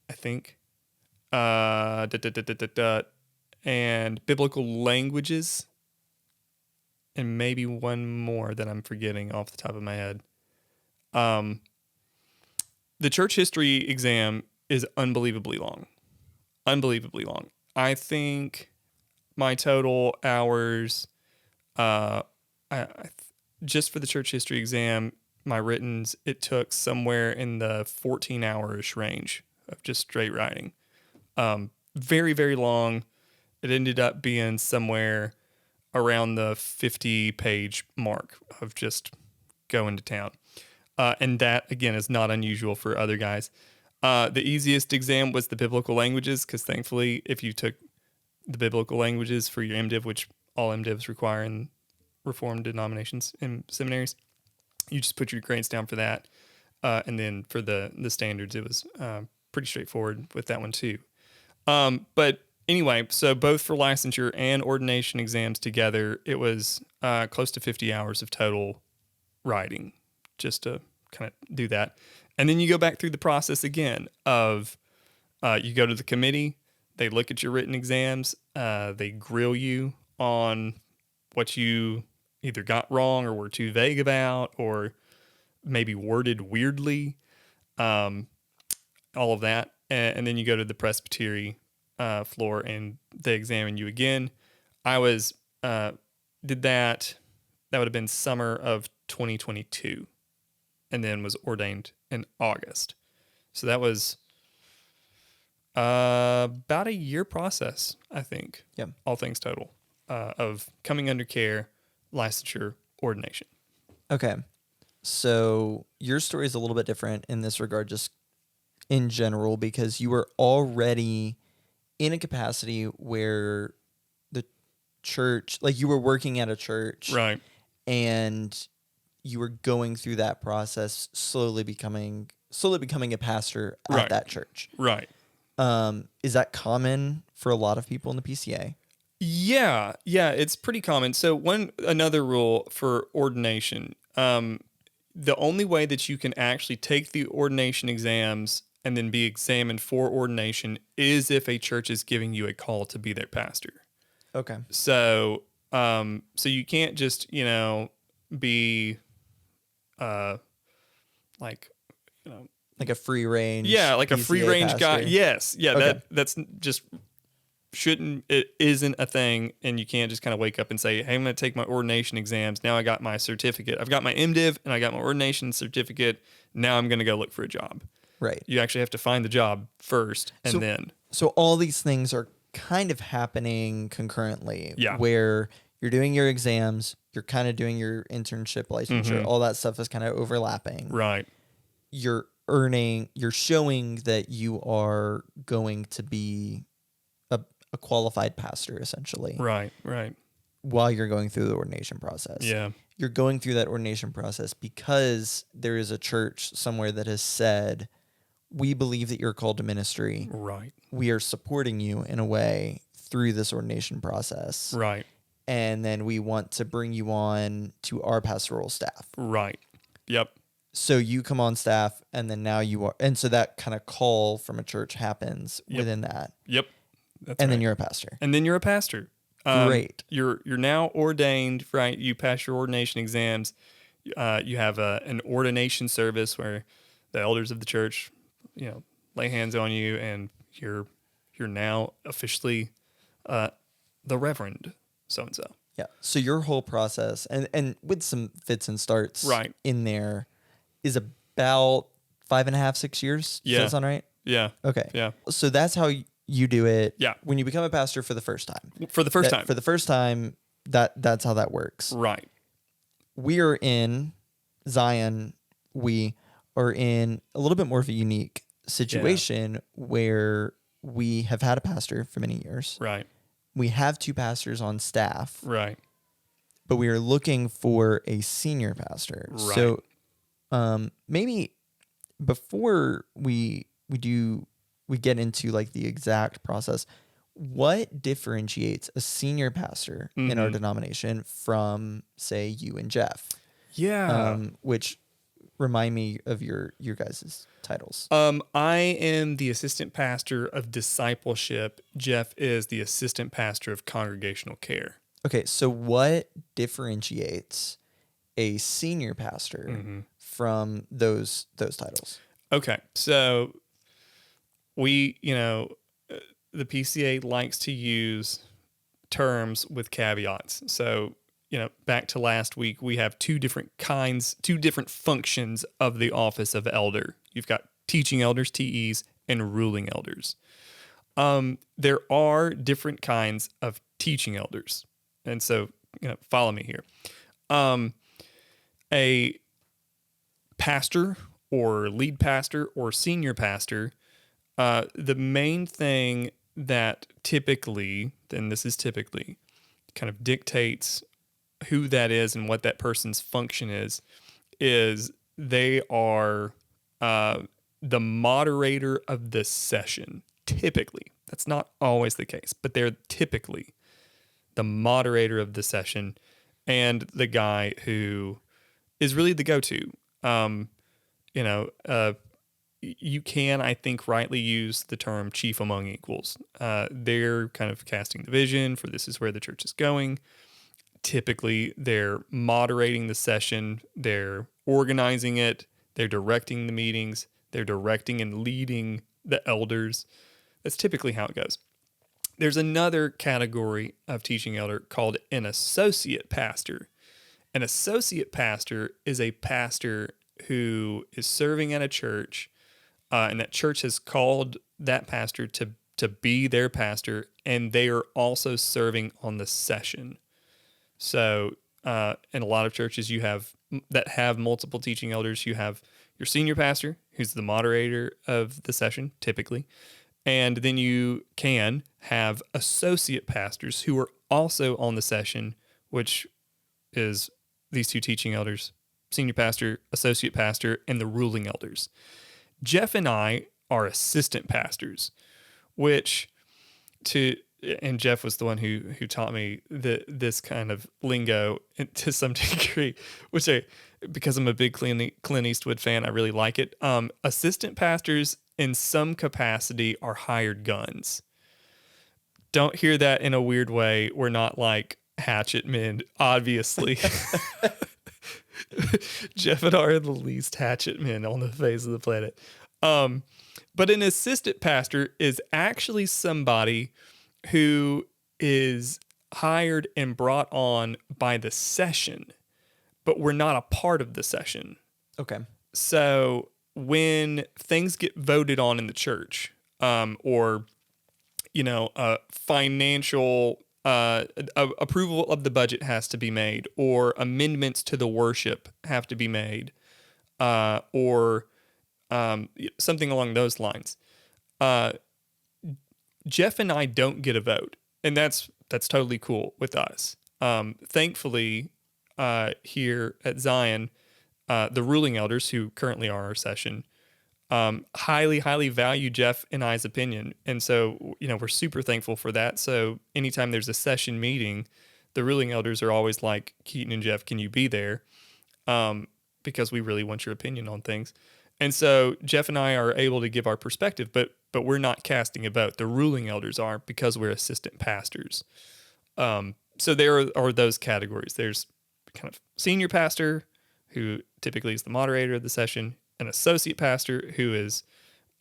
I think, and biblical languages, and maybe one more that I'm forgetting off the top of my head. The church history exam is unbelievably long. I think my total hours, just for the church history exam, my writtens, it took somewhere in the 14-hour-ish range of just straight writing. Very, very long. It ended up being somewhere around the 50-page mark of just going to town. And that, again, is not unusual for other guys. The easiest exam was the biblical languages, because thankfully, if you took the biblical languages for your MDiv, which all MDivs require in Reformed denominations and seminaries, you just put your grades down for that. And then for the standards, it was pretty straightforward with that one too. But anyway, so both for licensure and ordination exams together, it was close to 50 hours of total writing just to kind of do that. And then you go back through the process again of you go to the committee, they look at your written exams, they grill you on what you either got wrong or were too vague about, or maybe worded weirdly, all of that. And then you go to the presbytery floor and they examine you again. I did that would have been summer of 2022, and then was ordained in August. So that was about a year process, I think. Yeah. All things total, of coming under care, licensure, ordination. Okay. So your story is a little bit different in this regard, just in general, because you were already in a capacity where the church, like you were working at a church. Right. And you were going through that process, slowly becoming a pastor at that church. Right. Is that common for a lot of people in the PCA? Yeah, it's pretty common. So another rule for ordination, the only way that you can actually take the ordination exams and then be examined for ordination is if a church is giving you a call to be their pastor. Okay. So, so you can't just, be, like, Like a free range. like a free PCA range guy. pastor. Yes. Yeah. Okay. That's just it isn't a thing. And you can't just kind of wake up and say, hey, I'm going to take my ordination exams. Now I got my certificate. I've got my MDiv and I got my ordination certificate. Now I'm going to go look for a job. Right. You actually have to find the job first and then. So all these things are kind of happening concurrently. Yeah. Where you're doing your exams, you're kind of doing your internship licensure, all that stuff is kind of overlapping. Right. You're showing that you are going to be a qualified pastor, essentially. Right. While you're going through the ordination process. Yeah. You're going through that ordination process because there is a church somewhere that has said, we believe that you're called to ministry. Right. We are supporting you in a way through this ordination process. Right. And then we want to bring you on to our pastoral staff. Right. Yep. So you come on staff and then now you are, and so that kind of call from a church happens within that. Yep. That's and right. then you're a pastor. And then you're a pastor. Great. You're now ordained, right? You pass your ordination exams. You have an ordination service where the elders of the church, lay hands on you, and you're now officially the Reverend so and so. Yeah. So your whole process, and with some fits and starts Right. in there, is about 5.5, 6 years. Yeah. Does that sound right? Yeah. Okay. Yeah. So that's how you do it. Yeah. When you become a pastor for the first time. For the first time. For the first time, that's how that works. Right. We are in Zion. We are in a little bit more of a unique situation where we have had a pastor for many years. Right. We have 2 pastors on staff. Right. But we are looking for a senior pastor. Right. So maybe before we get into like the exact process, what differentiates a senior pastor in our denomination from, say, you and Jeff? Yeah. Which remind me of your guys' titles. I am the assistant pastor of discipleship. Jeff is the assistant pastor of congregational care. Okay, so what differentiates a senior pastor from those titles? Okay, so we, the PCA likes to use terms with caveats. So, back to last week, we have two different functions of the office of elder. You've got teaching elders, TEs, and ruling elders. There are different kinds of teaching elders. And so, follow me here. A pastor or lead pastor or senior pastor, the main thing that typically, and this is typically, kind of dictates who that is and what that person's function is they are the moderator of the session. Typically, that's not always the case, but they're typically the moderator of the session and the guy who is really the go-to. You can, I think, rightly use the term chief among equals. They're kind of casting the vision for this is where the church is going. Typically, they're moderating the session. They're organizing it. They're directing the meetings. They're directing and leading the elders. That's typically how it goes. There's another category of teaching elder called an associate pastor. An associate pastor is a pastor who is serving at a church, and that church has called that pastor to be their pastor, and they are also serving on the session. So in a lot of churches that have multiple teaching elders, you have your senior pastor, who's the moderator of the session, typically. And then you can have associate pastors who are also on the session, which is these two teaching elders, senior pastor, associate pastor, and the ruling elders. Jeff and I are assistant pastors. which and Jeff was the one who taught me this kind of lingo to some degree, which because I'm a big Clint Eastwood fan, I really like it. Assistant pastors in some capacity are hired guns. Don't hear that in a weird way. We're not like hatchet men, obviously. Jeff and I are the least hatchet men on the face of the planet. But an assistant pastor is actually somebody who is hired and brought on by the session, but we're not a part of the session. Okay. So when things get voted on in the church, or financial approval of the budget has to be made, or amendments to the worship have to be made, or something along those lines. Jeff and I don't get a vote, and that's totally cool with us. Thankfully, here at Zion, the ruling elders who currently are our session highly value Jeff and I's opinion, and so we're super thankful for that. So anytime there's a session meeting, the ruling elders are always like, Keaton and Jeff, can you be there? Because we really want your opinion on things. And so Jeff and I are able to give our perspective, but we're not casting a vote. The ruling elders are, because we're assistant pastors. So there are those categories. There's kind of senior pastor, who typically is the moderator of the session, an associate pastor, who is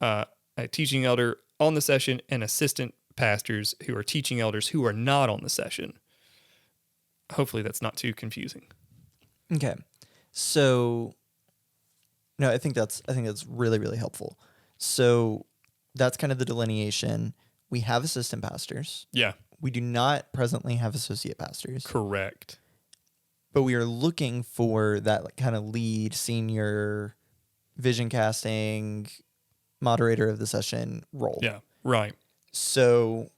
a teaching elder on the session, and assistant pastors, who are teaching elders who are not on the session. Hopefully that's not too confusing. Okay. So no, I think that's really, really helpful. So that's kind of the delineation. We have assistant pastors. Yeah. We do not presently have associate pastors. Correct. But we are looking for that kind of lead, senior, vision casting, moderator of the session role. Yeah, right. So,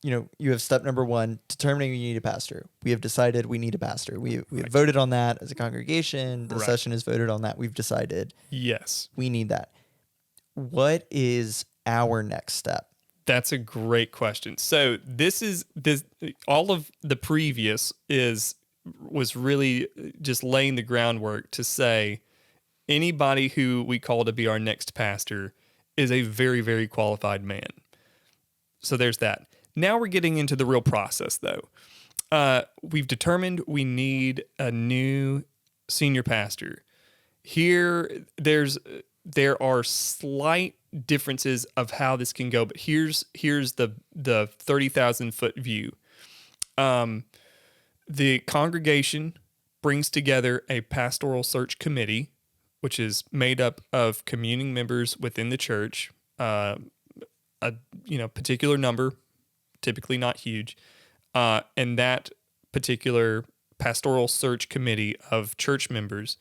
you have step number one, determining you need a pastor. We have decided we need a pastor. We have voted on that as a congregation. The session has voted on that. We've decided. Yes. We need that. What is our next step? That's a great question. So this all of the previous was really just laying the groundwork to say anybody who we call to be our next pastor is a very, very qualified man. So there's that. Now we're getting into the real process, though. We've determined we need a new senior pastor. Here, there are slight differences of how this can go, but here's the 30,000-foot view. The congregation brings together a pastoral search committee, which is made up of communing members within the church, a particular number, typically not huge, and that particular pastoral search committee of church members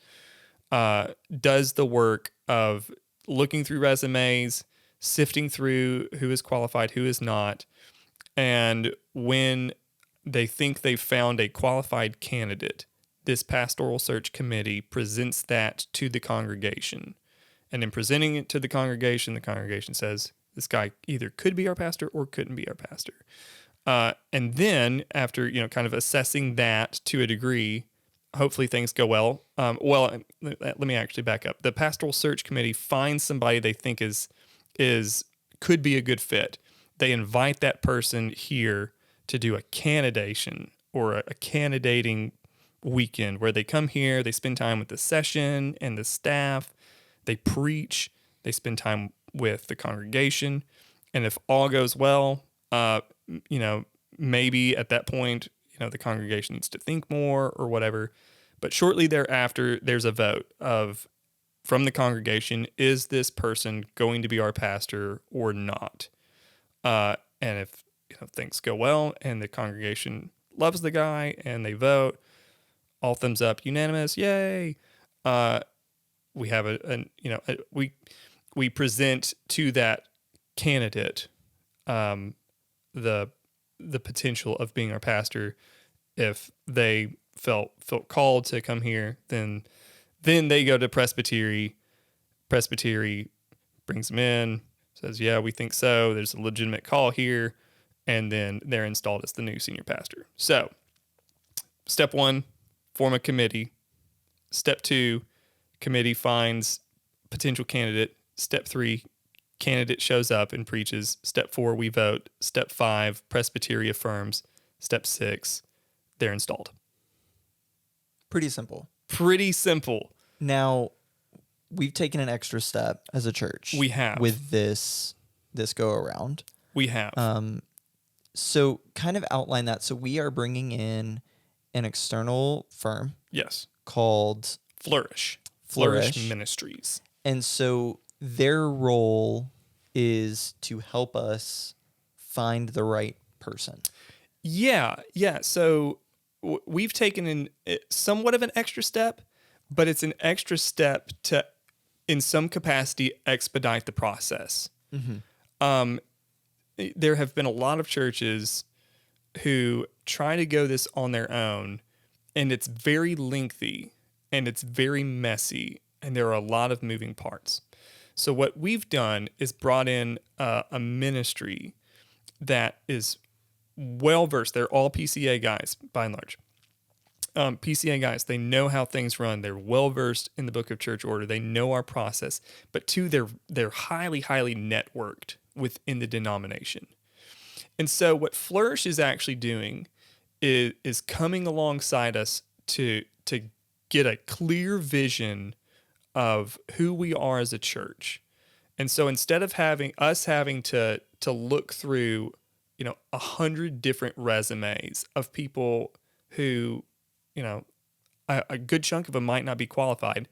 does the work of looking through resumes, sifting through who is qualified, who is not, and when they think they've found a qualified candidate, this pastoral search committee presents that to the congregation. And in presenting it to the congregation says, this guy either could be our pastor or couldn't be our pastor. And then after, kind of assessing that to a degree, hopefully things go well. Let me actually back up. The pastoral search committee finds somebody they think could be a good fit. They invite that person here to do a candidation or a candidating weekend where they come here, they spend time with the session and the staff, they preach, they spend time with the congregation, and if all goes well, maybe at that point, the congregation needs to think more or whatever. But shortly thereafter, there's a vote from the congregation, is this person going to be our pastor or not? And if things go well and the congregation loves the guy and they vote, all thumbs up, unanimous, yay. We have we present to that candidate the potential of being our pastor. If they felt called to come here, then they go to Presbyterian. Presbyterian brings them in, says, yeah, we think so. There's a legitimate call here. And then they're installed as the new senior pastor. So, step 1, form a committee. Step 2, committee finds potential candidate. Step 3, candidate shows up and preaches. Step 4, we vote. Step 5, Presbyterian affirms. Step 6, they're installed. Pretty simple. Pretty simple. Now, we've taken an extra step as a church. We have. With this go around. We have. So kind of outline that. So we are bringing in an external firm. Yes. Called Flourish Ministries. And so their role is to help us find the right person. Yeah. So we've taken in somewhat of an extra step, but it's an extra step to, in some capacity, expedite the process. Mm-hmm. There have been a lot of churches who try to go this on their own, and it's very lengthy and it's very messy, and there are a lot of moving parts. So what we've done is brought in a ministry that is well-versed. They're all PCA guys, by and large. PCA guys, they know how things run. They're well-versed in the book of church order. They know our process. But two, they're highly, highly networked within the denomination. And so what Flourish is actually doing is coming alongside us to get a clear vision of who we are as a church. And so instead of having to look through, 100 different resumes of people who, a good chunk of them might not be qualified,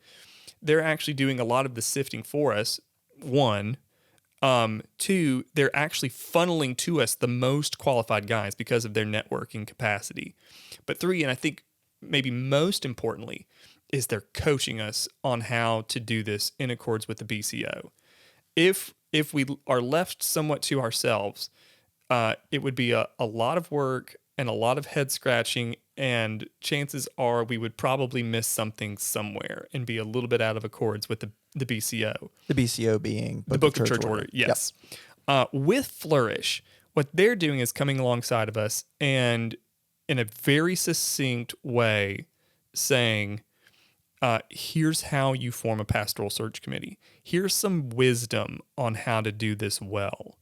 they're actually doing a lot of the sifting for us. 1, 2, they're actually funneling to us the most qualified guys because of their networking capacity. But 3, and I think maybe most importantly, is they're coaching us on how to do this in accordance with the BCO. If we are left somewhat to ourselves, it would be a lot of work and a lot of head scratching, and chances are we would probably miss something somewhere and be a little bit out of accords with the BCO. The BCO being the Book of Church Order. Yes. Yep. With Flourish, what they're doing is coming alongside of us and in a very succinct way saying, here's how you form a pastoral search committee. Here's some wisdom on how to do this well.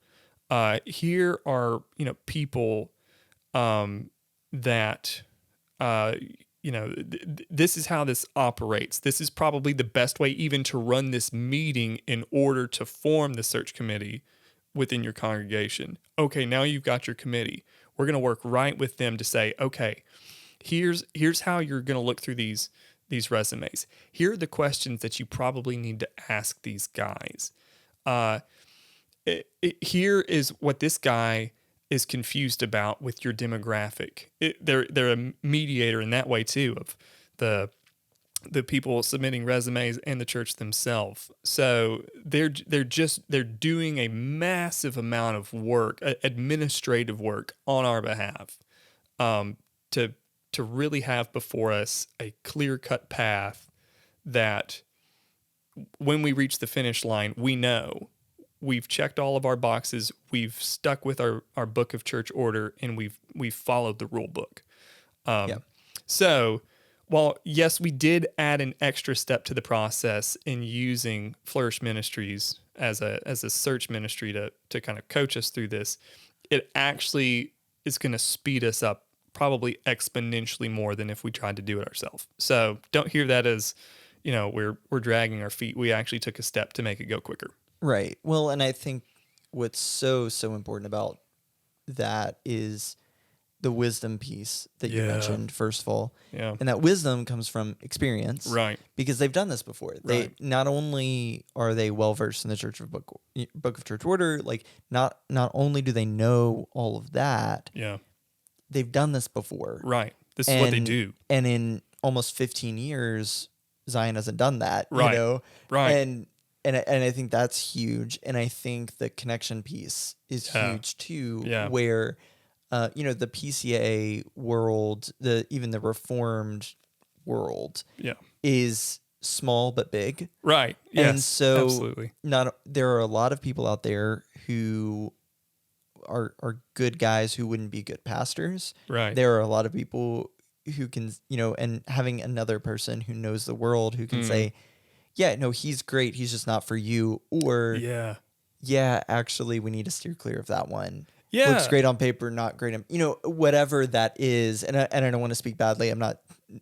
Here are, people that, this is how this operates. This is probably the best way even to run this meeting in order to form the search committee within your congregation. Okay, now you've got your committee. We're going to work right with them to say, okay, here's how you're going to look through these resumes. Here are the questions that you probably need to ask these guys. Here is what this guy is confused about with your demographic. They're a mediator in that way too of the people submitting resumes and the church themselves. So they're doing a massive amount of work, administrative work on our behalf, to really have before us a clear-cut path that when we reach the finish line, we know we've checked all of our boxes, we've stuck with our book of church order, and we've followed the rule book. So while, yes, we did add an extra step to the process in using Flourish Ministries as a search ministry to kind of coach us through this, it actually is going to speed us up probably exponentially more than if we tried to do it ourselves. So don't hear that as, we're dragging our feet. We actually took a step to make it go quicker. Right. Well, and I think what's so important about that is the wisdom piece that you mentioned, first of all. Yeah. And that wisdom comes from experience. Right. Because they've done this before. They not only are they well-versed in the Church of Book of Church Order, like not only do they know all of that, they've done this before. Right. This is what they do. And in almost 15 years, Zion hasn't done that. Right. Right. And I think that's huge. And I think the connection piece is huge too, where, the PCA world, even the Reformed world is small but big. Right. And Yes. so Absolutely. there are a lot of people out there who are good guys who wouldn't be good pastors. Right. There are a lot of people who can, and having another person who knows the world who can say, yeah, no, he's great, he's just not for you. Or yeah, actually we need to steer clear of that one. Yeah. Looks great on paper, not great on, whatever that is. And I don't want to speak badly.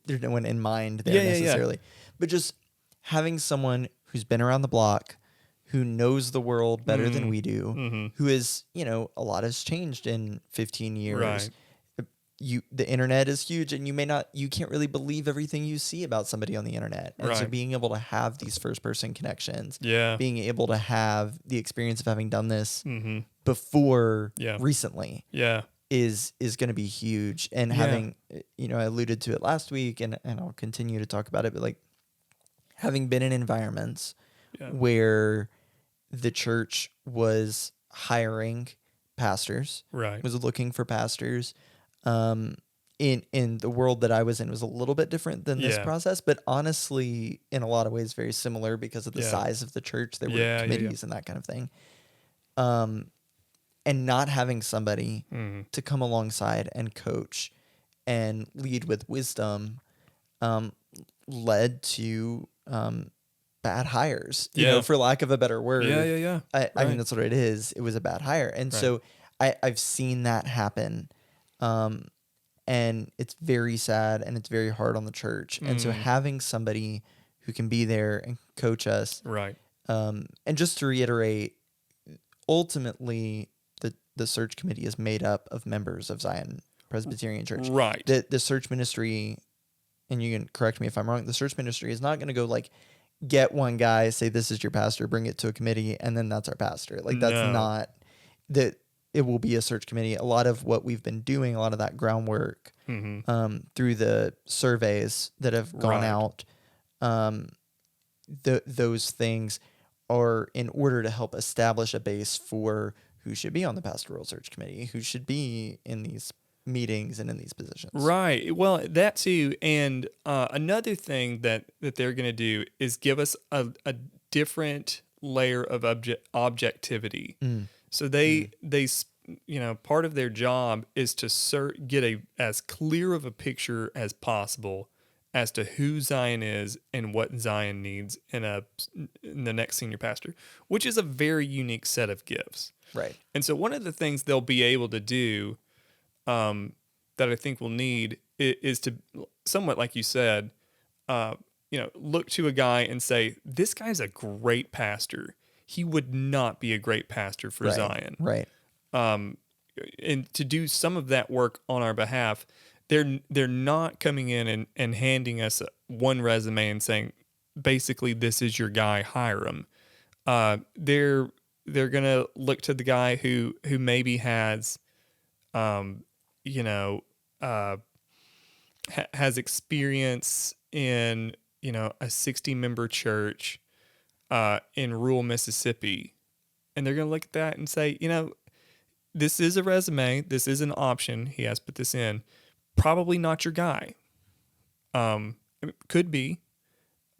There's no one in mind there necessarily. But just having someone who's been around the block, who knows the world better than we do, who is, a lot has changed in 15 years. Right. The internet is huge, and you can't really believe everything you see about somebody on the internet. And so being able to have these first person connections, being able to have the experience of having done this before recently is going to be huge. And having, I alluded to it last week, and I'll continue to talk about it, but like having been in environments where the church was hiring pastors, was looking for pastors. In the world that I was in, was a little bit different than this process, but honestly, in a lot of ways, very similar because of the size of the church. There were committees and that kind of thing. And not having somebody to come alongside and coach and lead with wisdom, led to, bad hires, for lack of a better word. I mean, that's what it is. It was a bad hire. And so I've seen that happen. And it's very sad and it's very hard on the church. And so having somebody who can be there and coach us. And just to reiterate, ultimately the search committee is made up of members of Zion Presbyterian Church. The search ministry, and you can correct me if I'm wrong, the search ministry is not going to go like get one guy, say this is your pastor, bring it to a committee, and then that's our pastor. Like that's not that. It will be a search committee. A lot of what we've been doing, a lot of that groundwork through the surveys that have gone out, those things are in order to help establish a base for who should be on the pastoral search committee, who should be in these meetings and in these positions. Right. Well, that too. And another thing that they're going to do is give us a different layer of objectivity. So they part of their job is to get as clear of a picture as possible as to who Zion is and what Zion needs in the next senior pastor, which is a very unique set of gifts. Right. And so one of the things they'll be able to do that I think we'll need is to, somewhat like you said, look to a guy and say, this guy's a great pastor. He would not be a great pastor for Zion. Right. And to do some of that work on our behalf, they're not coming in and handing us one resume and saying, basically, this is your guy, hire him. They're gonna look to the guy who maybe has, has experience in a 60-member church in rural Mississippi, and they're going to look at that and say, this is a resume, this is an option, he has put this in, probably not your guy. Could be,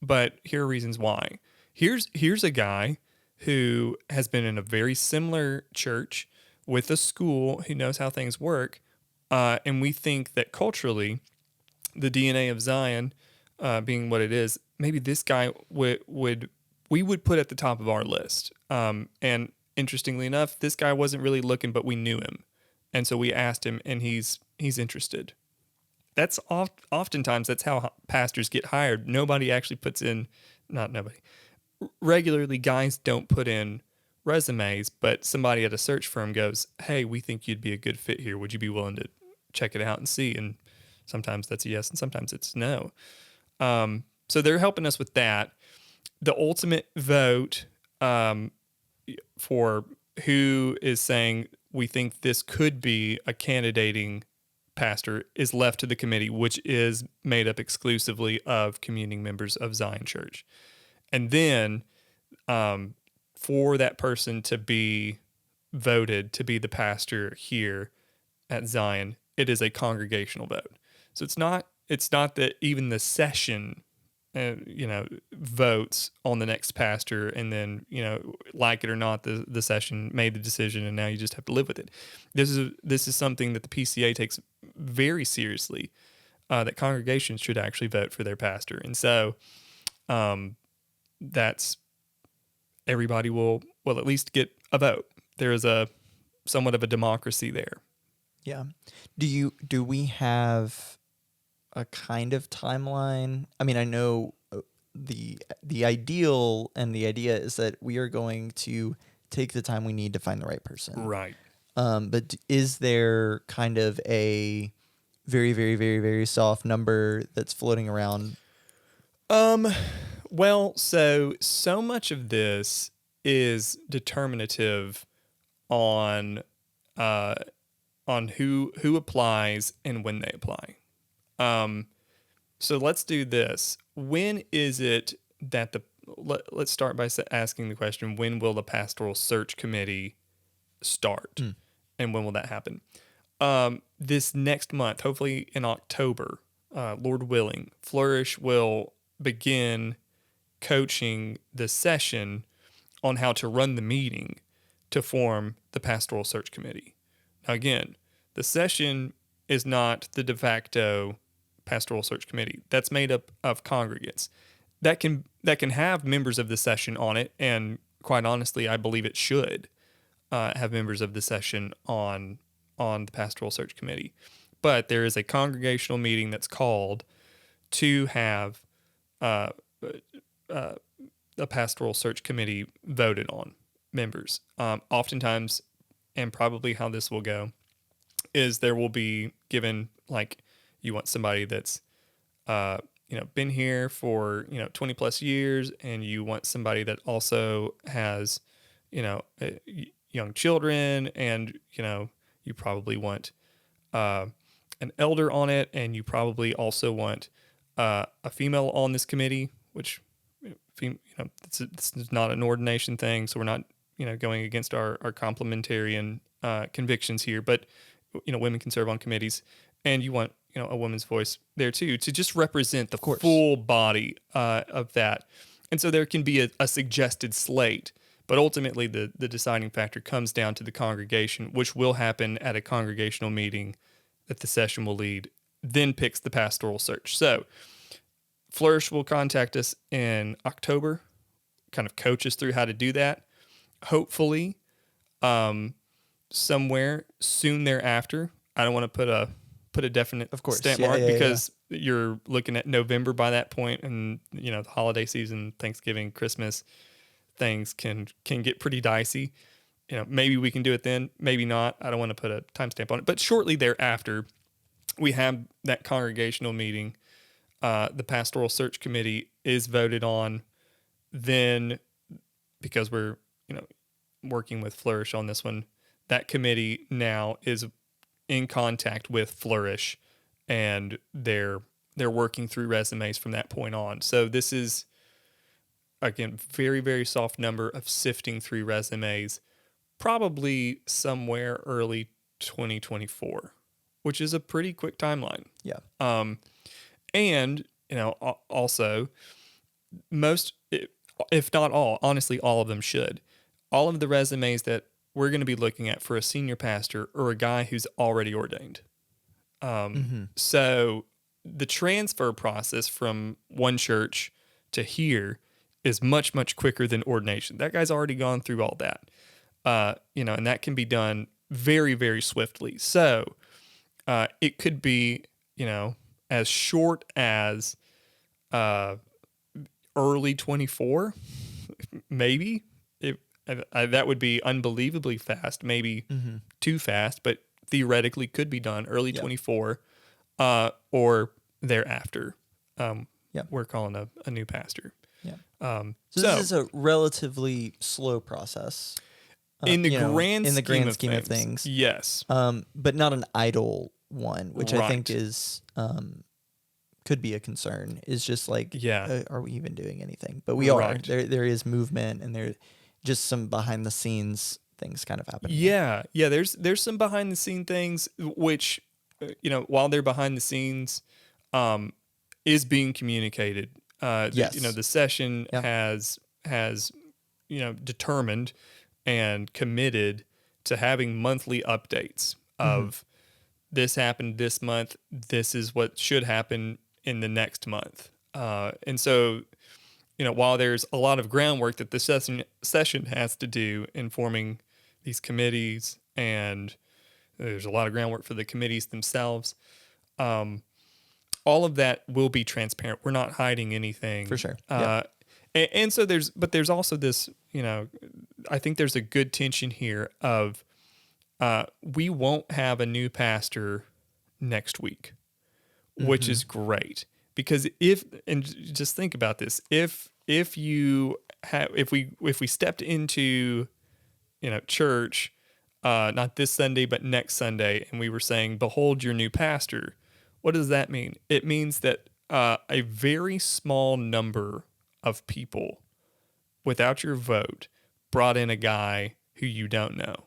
but here are reasons why. Here's a guy who has been in a very similar church with a school, who knows how things work, and we think that culturally, the DNA of Zion, being what it is, maybe this guy we would put at the top of our list. And interestingly enough, this guy wasn't really looking, but we knew him. And so we asked him, and he's interested. That's oftentimes that's how pastors get hired. Nobody actually puts in, not nobody. Regularly, guys don't put in resumes, but somebody at a search firm goes, hey, we think you'd be a good fit here. Would you be willing to check it out and see? And sometimes that's a yes, and sometimes it's no. So they're helping us with that. The ultimate vote for who is saying we think this could be a candidating pastor is left to the committee, which is made up exclusively of communing members of Zion Church. And then for that person to be voted to be the pastor here at Zion, it is a congregational vote. So it's not that even the session votes on the next pastor, and then, like it or not, the session made the decision, and now you just have to live with it. This is something that the PCA takes very seriously, that congregations should actually vote for their pastor. And so that's everybody will at least get a vote. There is a somewhat of a democracy there. Yeah. Do we have a kind of timeline? I mean, I know the ideal and the idea is that we are going to take the time we need to find the right person. Right. But is there kind of a very, very, very, very soft number that's floating around? Well, so much of this is determinative on who applies and when they apply. So let's do this. When is it that let's start by asking the question, when will the pastoral search committee start? And when will that happen? This next month, hopefully in October, Lord willing, Flourish will begin coaching the session on how to run the meeting to form the pastoral search committee. Now, again, the session is not the de facto pastoral search committee. That's made up of congregants that can have members of the session on it, and quite honestly, I believe it should have members of the session on the pastoral search committee. But there is a congregational meeting that's called to have a pastoral search committee voted on members. Oftentimes, and probably how this will go, is there will be given, like, you want somebody that's been here for 20 plus years, and you want somebody that also has young children, and you probably want an elder on it, and you probably also want a female on this committee, which it's not an ordination thing, so we're not going against our complementarian convictions here, but women can serve on committees, and you want a woman's voice there too, to just represent the full body of that. And so there can be a suggested slate, but ultimately the deciding factor comes down to the congregation, which will happen at a congregational meeting that the session will lead, then picks the pastoral search. So Flourish will contact us in October, kind of coach us through how to do that. Hopefully, somewhere soon thereafter. I don't want to put a definite stamp mark, because you're looking at November by that point, and the holiday season, Thanksgiving, Christmas, things can get pretty dicey. Maybe we can do it then, maybe not. I don't want to put a timestamp on it, but shortly thereafter, we have that congregational meeting. The pastoral search committee is voted on. Then, because we're working with Flourish on this one, that committee now is in contact with Flourish, and they're working through resumes from that point on. So this is, again, very, very soft number of sifting through resumes, probably somewhere early 2024, which is a pretty quick timeline. Yeah. And also, most, if not all, honestly, all of them should. All of the resumes that we're going to be looking at for a senior pastor or a guy who's already ordained. So the transfer process from one church to here is much, much quicker than ordination. That guy's already gone through all that, and that can be done very, very swiftly. So it could be, as short as early 24, maybe. That would be unbelievably fast, maybe too fast, but theoretically could be done early 24 or thereafter. We're calling a new pastor. Yeah. So this is a relatively slow process. In the grand scheme of things. Yes. But not an idle one, which Right. I think is could be a concern. Is just like, are we even doing anything? But we are. Right. There is movement, and there just some behind the scenes things kind of happening. Yeah. There's some behind the scene things, which while they're behind the scenes, is being communicated Yes. The session Yeah. has determined and committed to having monthly updates of this happened this month. This is what should happen in the next month. And so, while there's a lot of groundwork that the session has to do in forming these committees, and there's a lot of groundwork for the committees themselves, all of that will be transparent. We're not hiding anything. For sure. And so there's also this, I think there's a good tension here of we won't have a new pastor next week, which is great. Because just think about this, if we stepped into, church, not this Sunday, but next Sunday, and we were saying, behold your new pastor, what does that mean? It means that a very small number of people, without your vote, brought in a guy who you don't know,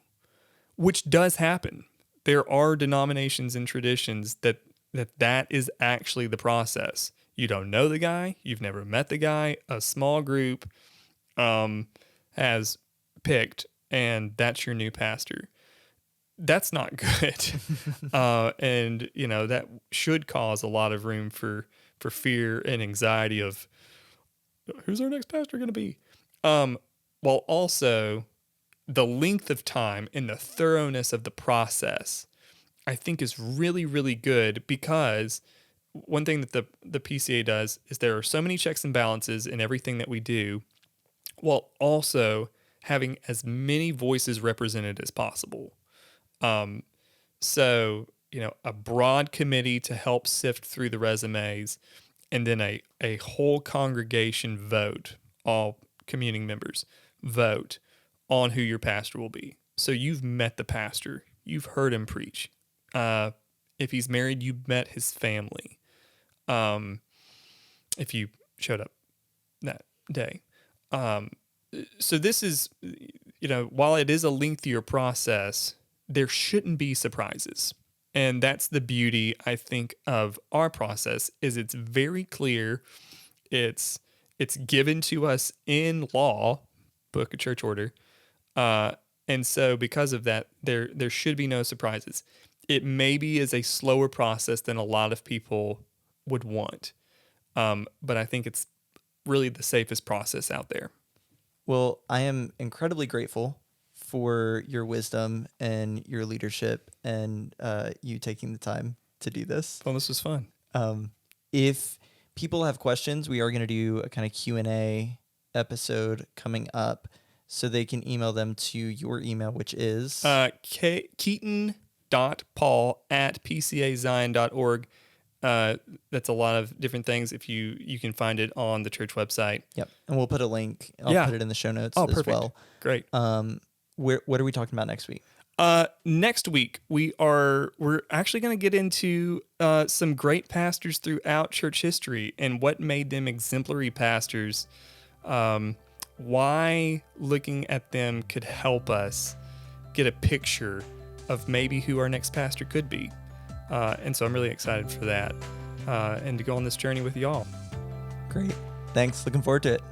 which does happen. There are denominations and traditions that is actually the process. You don't know the guy. You've never met the guy. A small group has picked, and that's your new pastor. That's not good. And, that should cause a lot of room for fear and anxiety of who's our next pastor going to be? While also the length of time and the thoroughness of the process, I think, is really, really good, because one thing that the PCA does is there are so many checks and balances in everything that we do, while also having as many voices represented as possible. So, a broad committee to help sift through the resumes, and then a whole congregation vote, all communing members vote on who your pastor will be. So you've met the pastor, you've heard him preach. If he's married, you met his family. If you showed up that day. So this is, while it is a lengthier process, there shouldn't be surprises. And that's the beauty, I think, of our process, is it's very clear. It's given to us in law, Book of Church Order. And so because of that, there should be no surprises. It maybe is a slower process than a lot of people would want. But I think it's really the safest process out there. Well, I am incredibly grateful for your wisdom and your leadership, and you taking the time to do this. Well, this was fun. If people have questions, we are going to do a kind of Q&A episode coming up, so they can email them to your email, which is keaton.paul@pcazion.org. That's a lot of different things. If you can find it on the church website. Yep. And we'll put a link. I'll put it in the show notes as perfect. well. Great. What are we talking about next week? Next week we're actually going to get into some great pastors throughout church history and what made them exemplary pastors. Why looking at them could help us get a picture of maybe who our next pastor could be. And so I'm really excited for that, and to go on this journey with y'all. Great. Thanks. Looking forward to it.